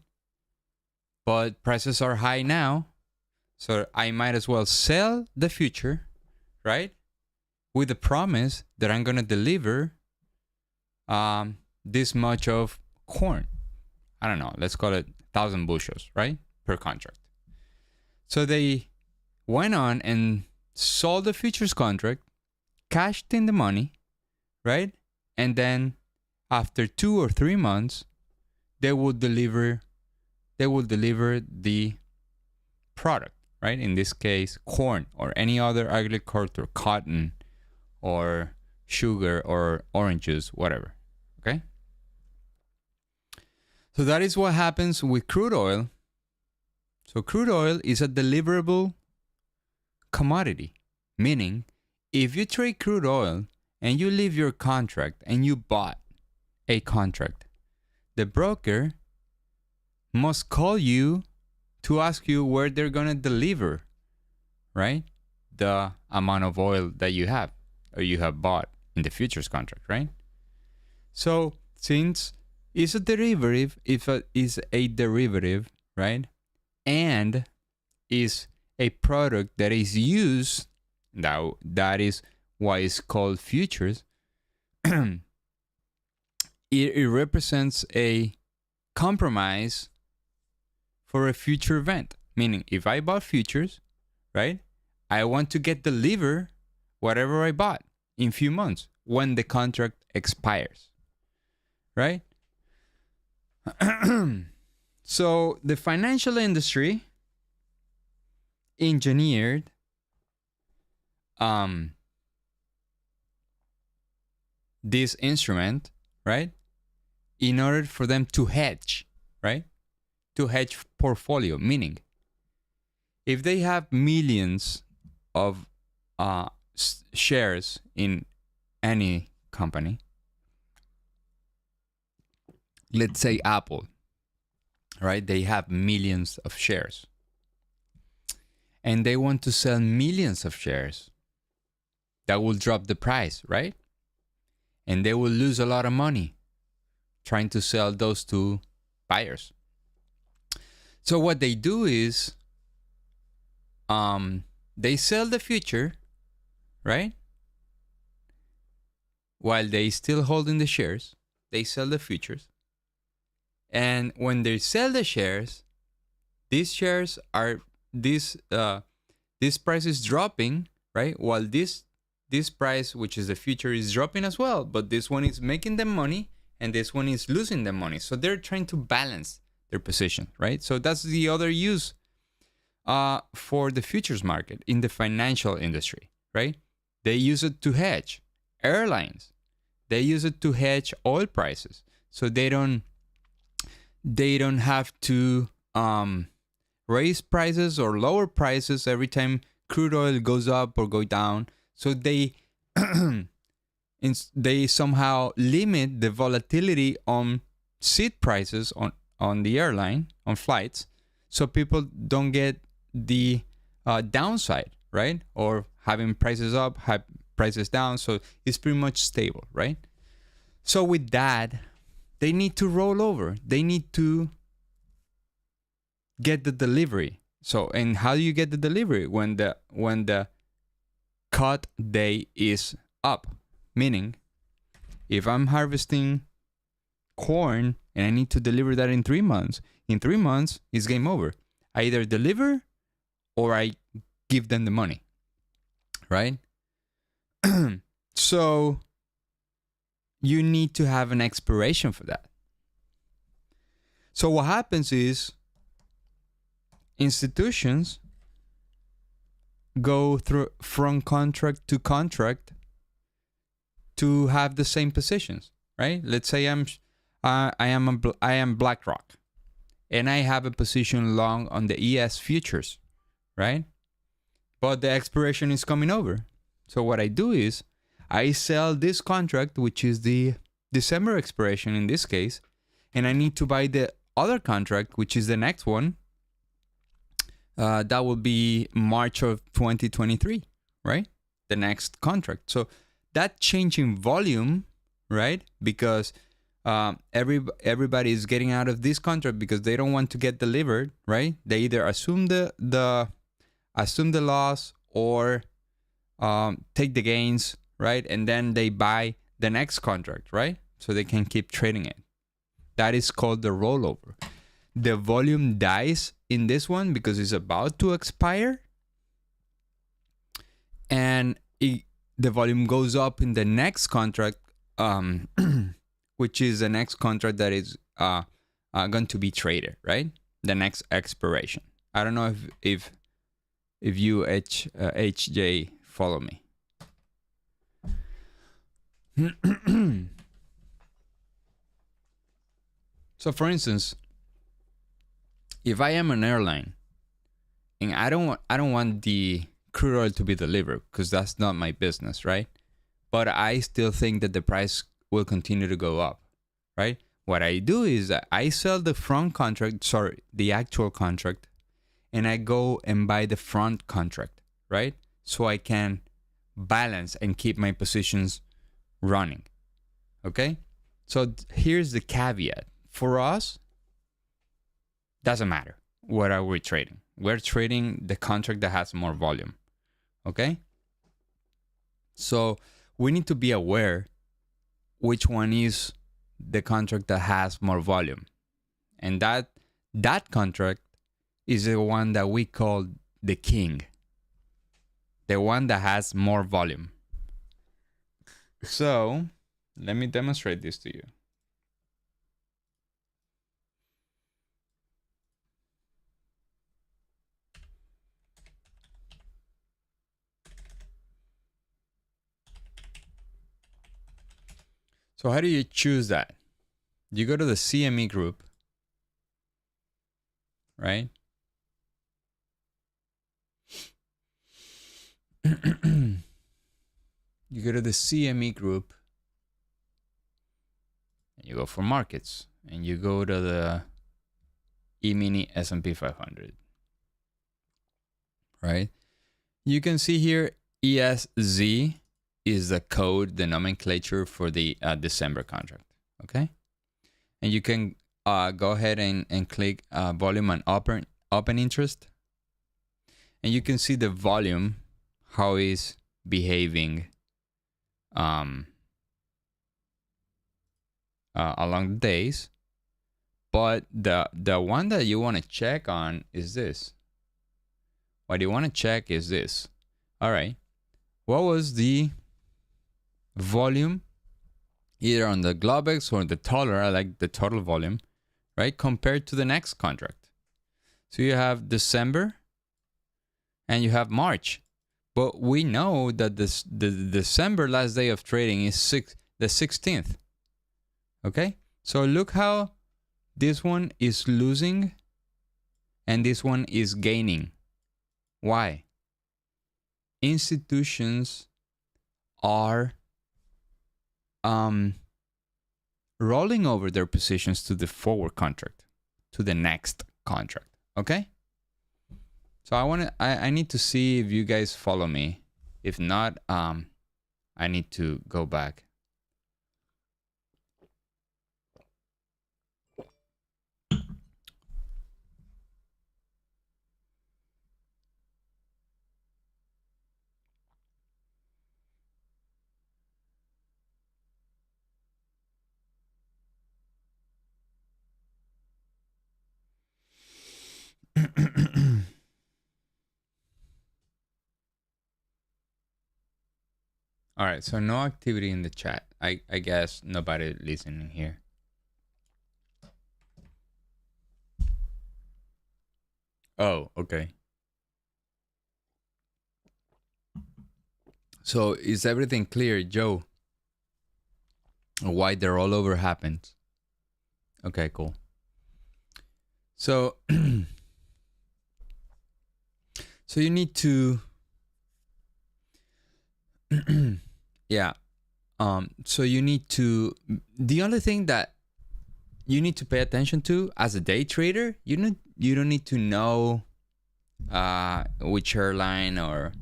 But prices are high now, so I might as well sell the future, right? With the promise that I'm gonna deliver this much of corn. I don't know, let's call it 1,000 bushels, right? Per contract. So they went on and sold the futures contract, cashed in the money, right? And then after 2 or 3 months, they will deliver the product, right? In this case, corn or any other agriculture, cotton or sugar or orange juice, whatever. Okay? So that is what happens with crude oil. So crude oil is a deliverable commodity, meaning if you trade crude oil and you leave your contract and you bought a contract, the broker must call you to ask you where they're going to deliver, right? The amount of oil that you have or you have bought in the futures contract, right? So since it's a derivative, if it is a derivative, right? And is a product that is used, now that is why it's called futures. It represents a compromise for a future event. Meaning, if I bought futures, right, I want to get delivered whatever I bought in few months when the contract expires, right? So the financial industry engineered this instrument, right, in order for them to hedge, right? To hedge portfolio, meaning if they have millions of shares in any company, let's say Apple, right? They have millions of shares and they want to sell millions of shares. That will drop the price, right? And they will lose a lot of money trying to sell those to buyers. So what they do is they sell the future, right? While they still holding the shares, they sell the futures. And when they sell the shares, these shares are this price is dropping, right? While this price, which is the future, is dropping as well, but this one is making them money and this one is losing them money. So they're trying to balance their position, right? So that's the other use for the futures market in the financial industry, right? They use it to hedge. Airlines, they use it to hedge oil prices, so they don't have to raise prices or lower prices every time crude oil goes up or go down. So they they somehow limit the volatility on seat prices on the airline, on flights, so people don't get the downside, right? Or having prices up, have prices down. So it's pretty much stable, right? So with that, they need to roll over. They need to get the delivery. So, and how do you get the delivery? When the cut day is up. Meaning, if I'm harvesting corn and I need to deliver that in 3 months, it's game over. I either deliver or I give them the money, right? So you need to have an expiration for that. So what happens is institutions go through from contract to contract to have the same positions, right? Let's say I am BlackRock, and I have a position long on the ES futures, right? But the expiration is coming over. So what I do is I sell this contract, which is the December expiration in this case, and I need to buy the other contract, which is the next one. That will be March of 2023, right? The next contract. So that change in volume, right? Because everybody is getting out of this contract because they don't want to get delivered, right? They either assume the loss or take the gains, right? And then they buy the next contract, right? So they can keep trading it. That is called the rollover. The volume dies in this one because it's about to expire, and the volume goes up in the next contract, which is the next contract that is going to be traded, right? The next expiration. I don't know if you HJ follow me. So for instance, if I am an airline and I don't want the crude oil to be delivered because that's not my business, right? But I still think that the price will continue to go up, right? What I do is that I sell the the actual contract, and I go and buy the front contract, right? So I can balance and keep my positions running. Okay? So here's the caveat. For us, doesn't matter what are we trading. We're trading the contract that has more volume. Okay? So we need to be aware which one is the contract that has more volume. And that contract is the one that we call the king. The one that has more volume. So let me demonstrate this to you. So how do you choose that? You go to the CME group, right? You go to the CME group, and you go for markets, and you go to the E-mini S&P 500, right? You can see here ESZ is the code, the nomenclature for the December contract, okay? And you can go ahead and click volume and open interest. And you can see the volume, how it's behaving along the days. But the one that you want to check on is this. What you want to check is this. All right. What was the volume either on the Globex or the total? I like the total volume, right? Compared to the next contract. So you have December and you have March. But we know that the December last day of trading is the 16th. Okay? So look how this one is losing and this one is gaining. Why? Institutions are rolling over their positions to the forward contract, to the next contract. Okay? So I need to see if you guys follow me. If not, I need to go back. All right, so no activity in the chat. I guess nobody listening here. Oh, okay. So is everything clear, Joe? Why the rollover happened? Okay, cool. So, so you need to, yeah. So you need to. The only thing that you need to pay attention to as a day trader, you don't need to know, which airline or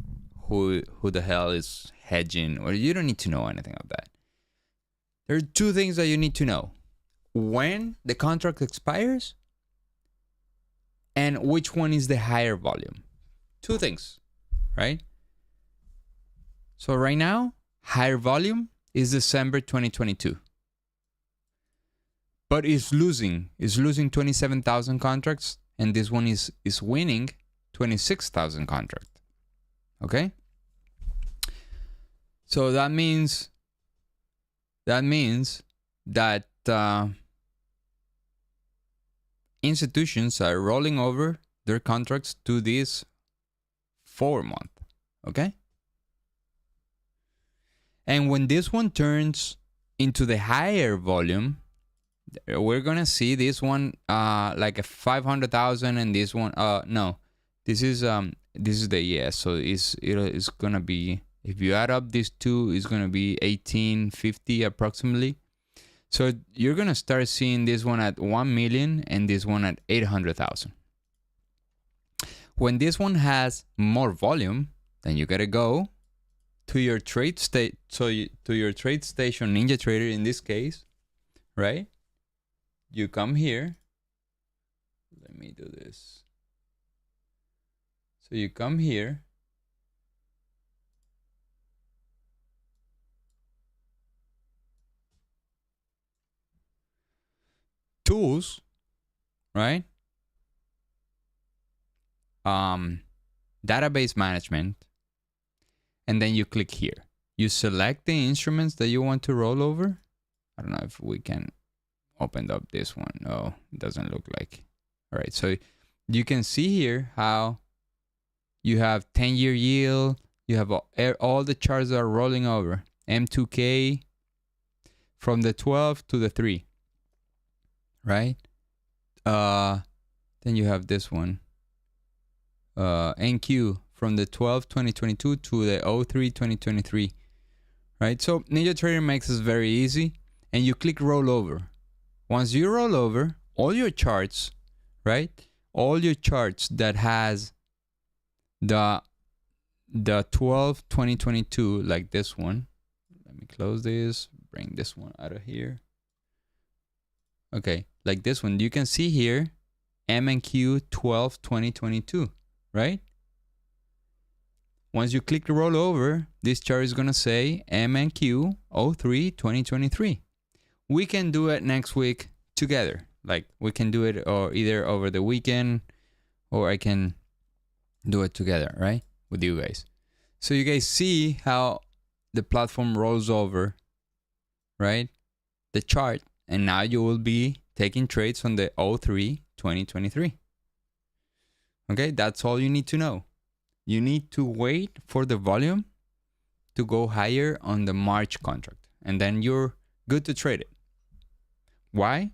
who the hell is hedging, or you don't need to know anything of that. There are two things that you need to know: when the contract expires and which one is the higher volume. Two things, right? So right now, higher volume is December 2022. But it's losing 27,000 contracts, and this one is winning 26,000 contracts. Okay? So that means that institutions are rolling over their contracts to this forward month. Okay? And when this one turns into the higher volume, we're gonna see this one like a 500,000, and this one no, this is the ES. So it's gonna be, if you add up these two, it's gonna be 1850 approximately. So you're gonna start seeing this one at 1 million and this one at 800,000. When this one has more volume, then you gotta go to your trade state. So to your trade station, Ninja Trader in this case, right? You come here. Let me do this. So you come here. Tools, right? Database management. And then you click here. You select the instruments that you want to roll over. I don't know if we can open up this one. No, it doesn't look like. All right, so you can see here how you have 10-year yield. You have all the charts that are rolling over. M2K from the 12 to the 3, right? Then you have this one. NQ from the 12 2022 to the 03 2023, right? So Ninja Trader makes this very easy, and you click roll over. Once you roll over all your charts, right? All your charts that has the 12 2022, like this one. Let me close this, bring this one out of here. Okay, like this one, you can see here M and Q 12 2022, right? once you click the rollover, this chart is going to say MNQ 03 2023. We can do it next week together. Like we can do it or either over the weekend or I can do it together, right? With you guys. So you guys see how the platform rolls over, right? The chart. And now you will be taking trades on the 03 2023. Okay, that's all you need to know. You need to wait for the volume to go higher on the March contract. And then you're good to trade it. Why?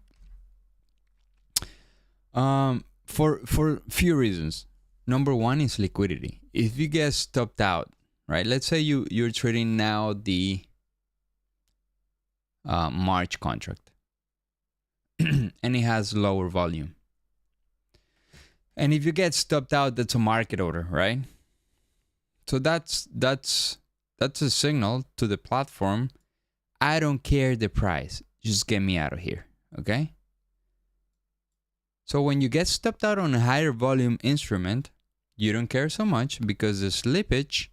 For few reasons. Number one is liquidity. If you get stopped out, right? Let's say you're trading now the March contract. And it has lower volume. And if you get stopped out, that's a market order, right? So that's a signal to the platform. I don't care the price. Just get me out of here, okay? So when you get stopped out on a higher volume instrument, you don't care so much because the slippage,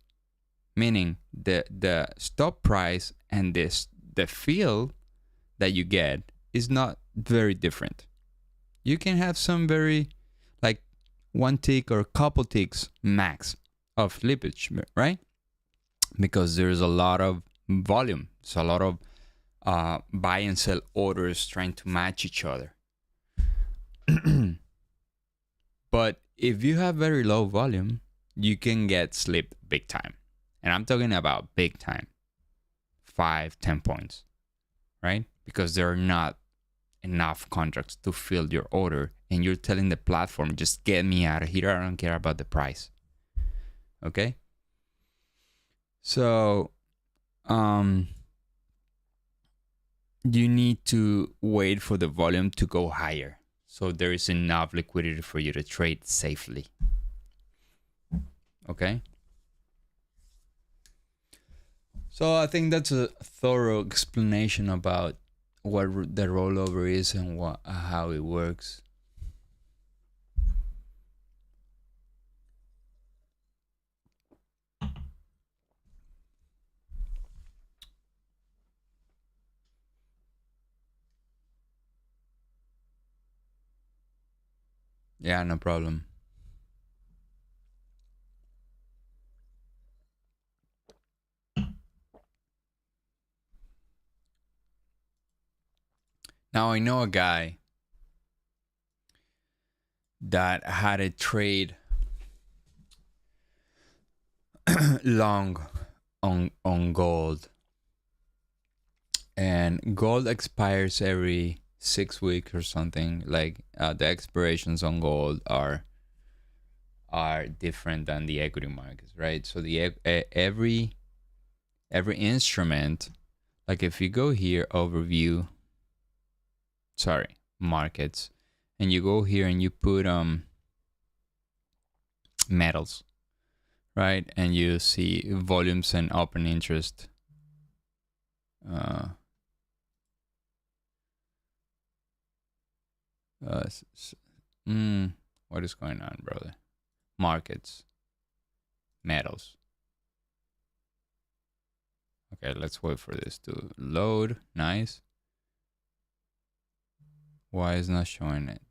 meaning the stop price and the feel that you get is not very different. You can have some very like one tick or a couple ticks max of slippage, right? Because there's a lot of volume. It's a lot of buy and sell orders trying to match each other. But if you have very low volume, you can get slipped big time. And I'm talking about big time. 5-10 points, right? Because there are not enough contracts to fill your order. And you're telling the platform, just get me out of here. I don't care about the price. Okay? So, you need to wait for the volume to go higher. So there is enough liquidity for you to trade safely. Okay? So I think that's a thorough explanation about what the rollover is and how it works. Yeah, no problem. Now I know a guy that had a trade long on gold. And gold expires every 6 weeks or something. Like the expirations on gold are different than the equity markets, right? So the every instrument, like if you go here, overview, markets, and you go here and you put metals, right? And you see volumes and open interest. What is going on, brother? Markets, metals. Okay, let's wait for this to load. Nice. Why is not showing it?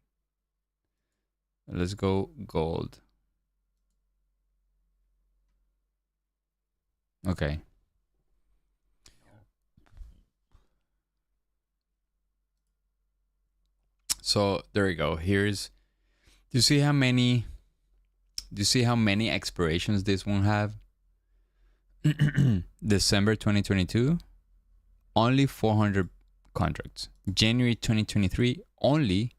Let's go gold. Okay. So there you go. Do you see how many expirations this one have? December 2022, only 400 contracts. January 2023, only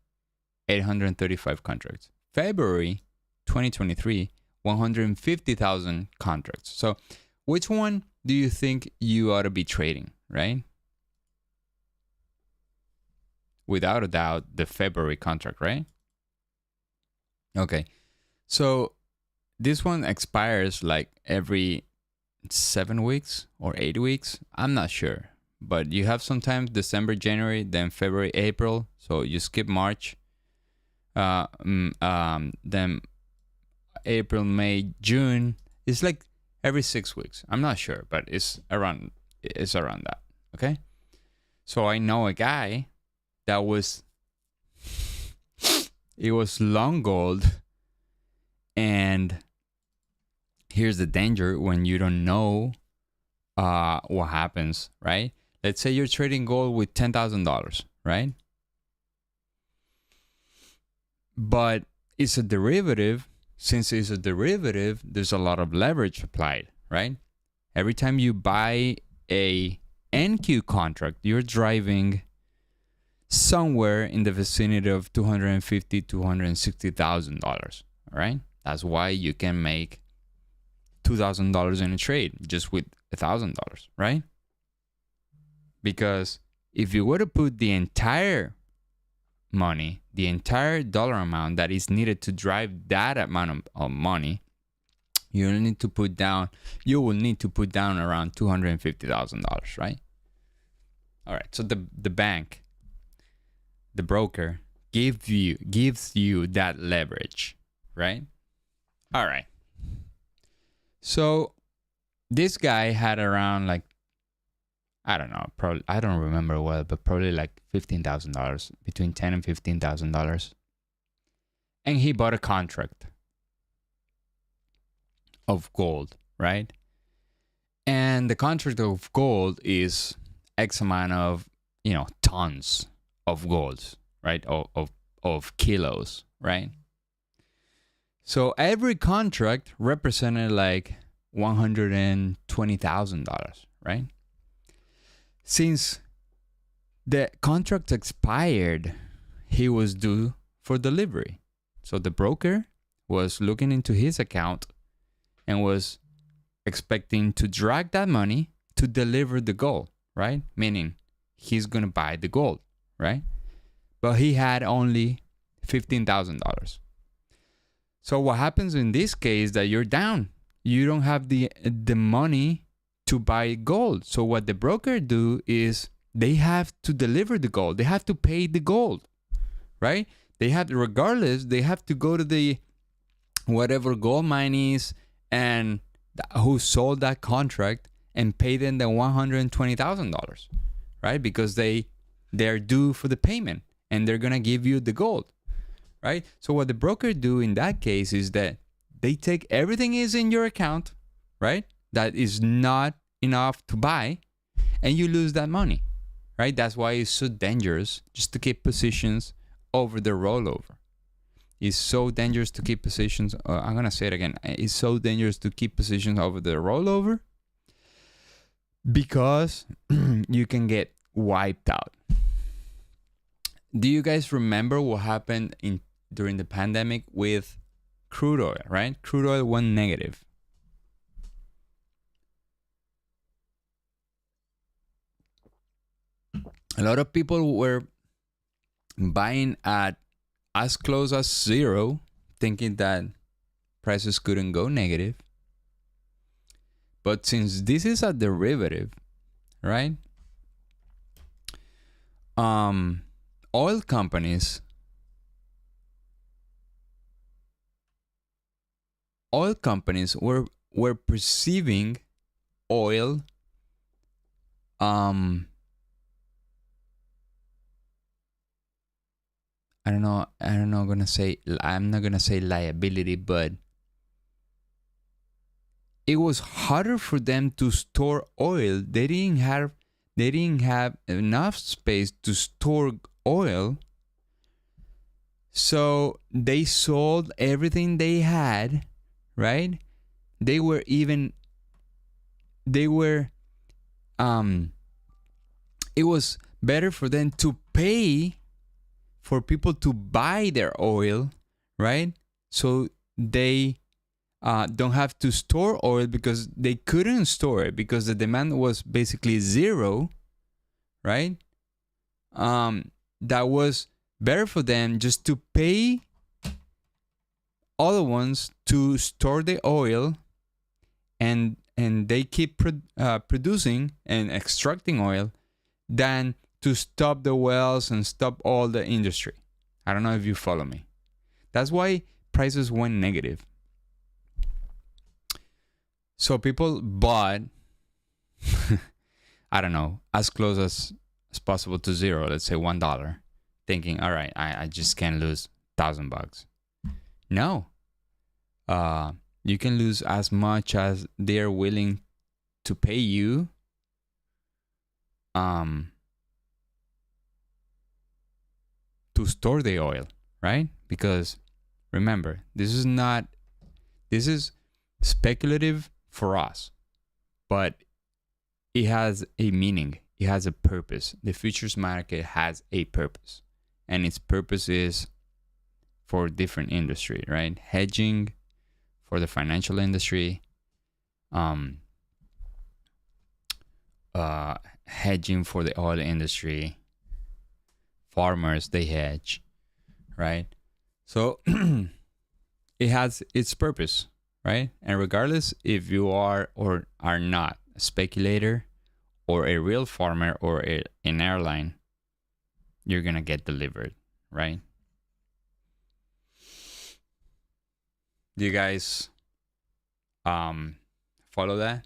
835 contracts. February 2023, 150,000 contracts. So which one do you think you ought to be trading, right? Without a doubt, the February contract, right? Okay. So this one expires like every 7 weeks or 8 weeks. I'm not sure. But you have sometimes December, January, then February, April. So you skip March. Then April, May, June. It's like Every 6 weeks. I'm not sure, but it's around that. Okay. So I know a guy that was it was long gold, and here's the danger when you don't know what happens, right? Let's say you're trading gold with $10,000, right? But it's a derivative. Since it's a derivative, there's a lot of leverage applied, right? Every time you buy a NQ contract, you're driving somewhere in the vicinity of $250,000 to $260,000, right? That's why you can make $2,000 in a trade just with $1,000, right? Because if you were to put the entire money, the entire dollar amount that is needed to drive that amount of money, you will need to put down around $250,000, right? All right. So the bank, the broker, gives you that leverage, right? All right. So this guy had around like, I don't know, probably, I don't remember well, but probably like $15,000, between $10,000 and $15,000. And he bought a contract of gold, right? And the contract of gold is X amount of, tons of gold, right? Of kilos, right? So every contract represented like $120,000, right? Since the contract expired, he was due for delivery. So the broker was looking into his account and was expecting to drag that money to deliver the gold, right? Meaning he's going to buy the gold, right? But he had only $15,000. So what happens in this case that you're down? You don't have the money to buy gold. So what the broker do is they have to deliver the gold. They have to pay the gold, right? They have to go to the whatever gold mine is and who sold that contract and pay them the $120,000, right? Because they're due for the payment and they're gonna give you the gold, right? So what the broker do in that case is that they take everything is in your account, right? That is not enough to buy, and you lose that money, right? That's why it's so dangerous just to keep positions over the rollover. It's so dangerous to keep positions. I'm going to say it again. It's so dangerous to keep positions over the rollover because you can get wiped out. Do you guys remember what happened during the pandemic with crude oil, right? Crude oil went negative. A lot of people were buying at as close as zero, thinking that prices couldn't go negative. But since this is a derivative, right? Oil companies were perceiving oil I'm not gonna say liability, but it was harder for them to store oil. They didn't have enough space to store oil. So they sold everything they had, right? It was better for them to pay for people to buy their oil, right? So they don't have to store oil because they couldn't store it because the demand was basically zero, right? That was better for them just to pay other ones to store the oil, and they keep producing and extracting oil than to stop the wells and stop all the industry. I don't know if you follow me. That's why prices went negative. So people bought, I don't know, as close as possible to zero, let's say $1, thinking, all right, I just can't lose $1,000. No. You can lose as much as they're willing to pay you to store the oil, right? Because remember, this is speculative for us, but it has a meaning. It has a purpose. The futures market has a purpose, and its purpose is for different industry, right? Hedging for the financial industry, hedging for the oil industry. Farmers, they hedge, right? So it has its purpose, right? And regardless if you are or are not a speculator or a real farmer or an airline, you're gonna get delivered, right? Do you guys follow that?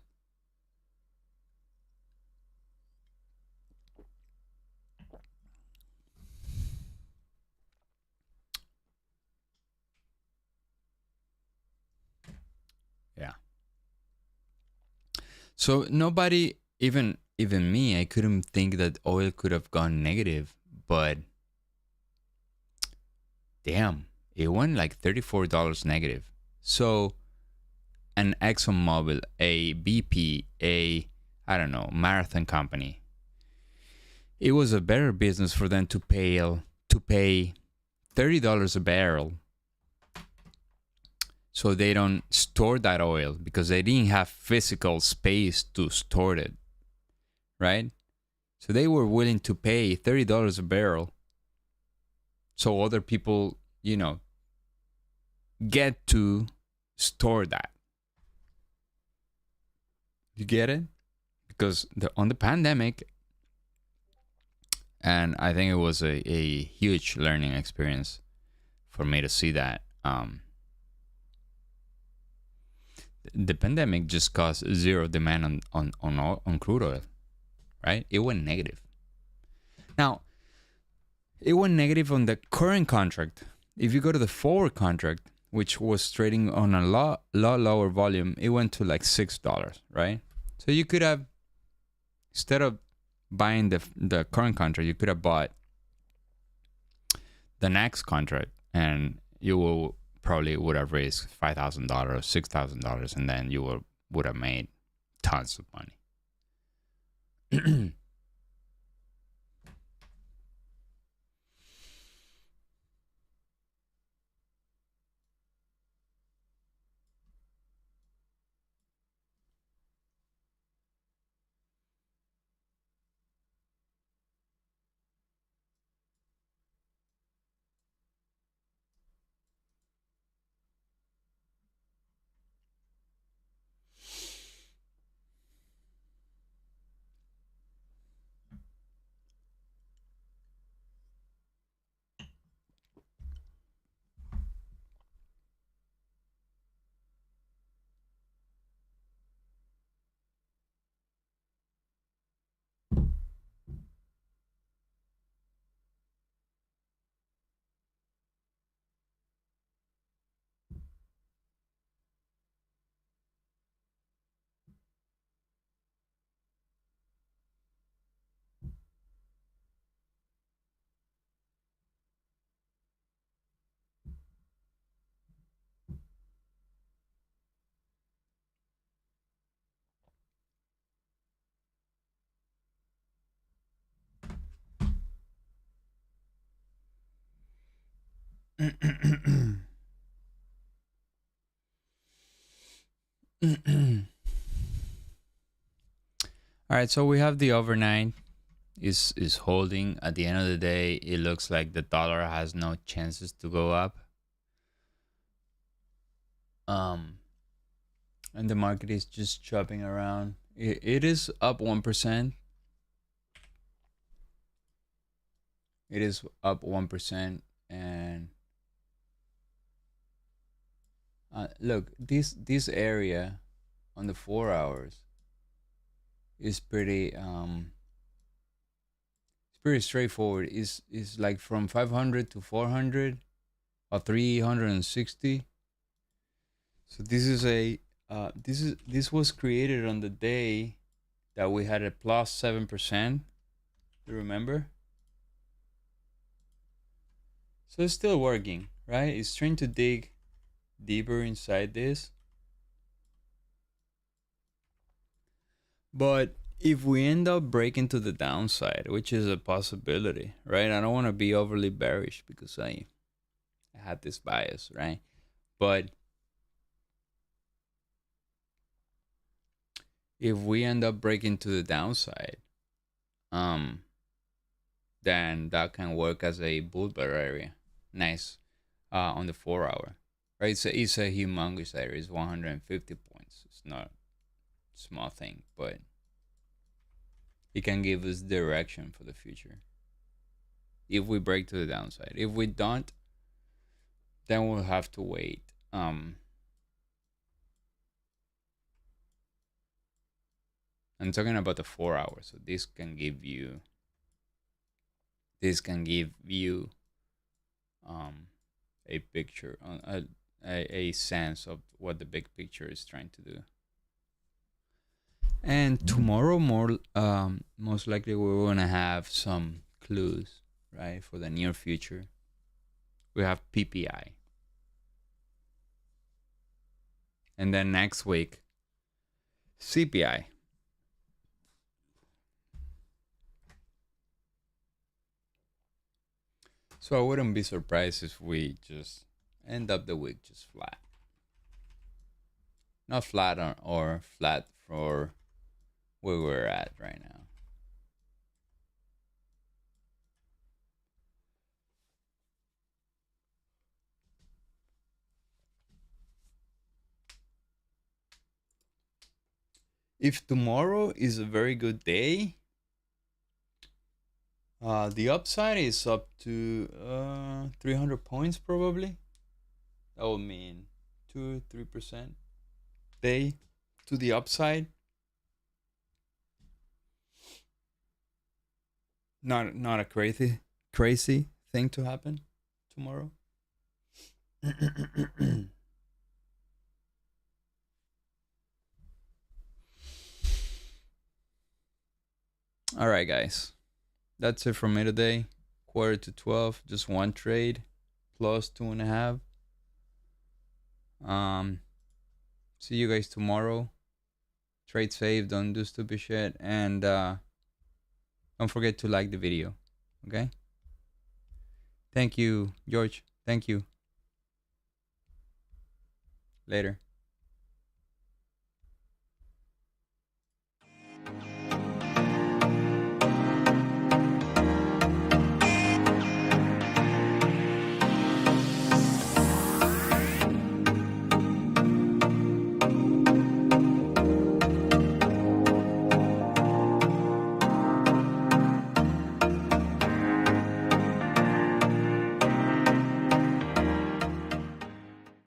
Yeah. So nobody, even me, I couldn't think that oil could have gone negative, but damn, it went like $34 negative. So an ExxonMobil, a BP, I don't know, marathon company, it was a better business for them to pay $30 a barrel, so they don't store that oil because they didn't have physical space to store it, right? So they were willing to pay $30 a barrel so other people, get to store that. You get it? Because on the pandemic, and I think it was a huge learning experience for me to see that. The pandemic just caused zero demand on crude oil, right? It went negative. Now, it went negative on the current contract. If you go to the forward contract, which was trading on a lot lower volume, it went to like $6, right? So you could have, instead of buying the current contract, you could have bought the next contract, and you will probably would have raised $5,000, $6,000, and then you would have made tons of money. All right, so we have the overnight is holding. At the end of the day, it looks like the dollar has no chances to go up. And the market is just chopping around. It is up 1%. It is up 1%, and look, this area on the 4 hours is pretty it's pretty straightforward. Is like from 500 to 400 or 360. So this was created on the day that we had a plus 7%. You remember? So it's still working, right? It's trying to dig deeper inside this. But if we end up breaking to the downside, which is a possibility, right? I don't want to be overly bearish because I had this bias, right? But if we end up breaking to the downside, then that can work as a bull bear area. Nice, on the 4 hour, right? It's a humongous area. It's 150 points. It's not a small thing, but it can give us direction for the future if we break to the downside. If we don't, then we'll have to wait. I'm talking about the 4 hours. So this can give you a picture on a sense of what the big picture is trying to do. And tomorrow, most likely we're gonna have some clues, right, for the near future. We have PPI, and then next week CPI. So I wouldn't be surprised if we just end up the week just flat. Not flat or flat for where we're at right now. If tomorrow is a very good day, the upside is up to 300 points probably. That would mean 2-3% day to the upside. Not a crazy thing to happen tomorrow. All right, guys. That's it from me today. 11:45, just one trade, plus 2.5. See you guys tomorrow. Trade safe, don't do stupid shit, and don't forget to like the video. Okay? Thank you, George. Thank you. Later.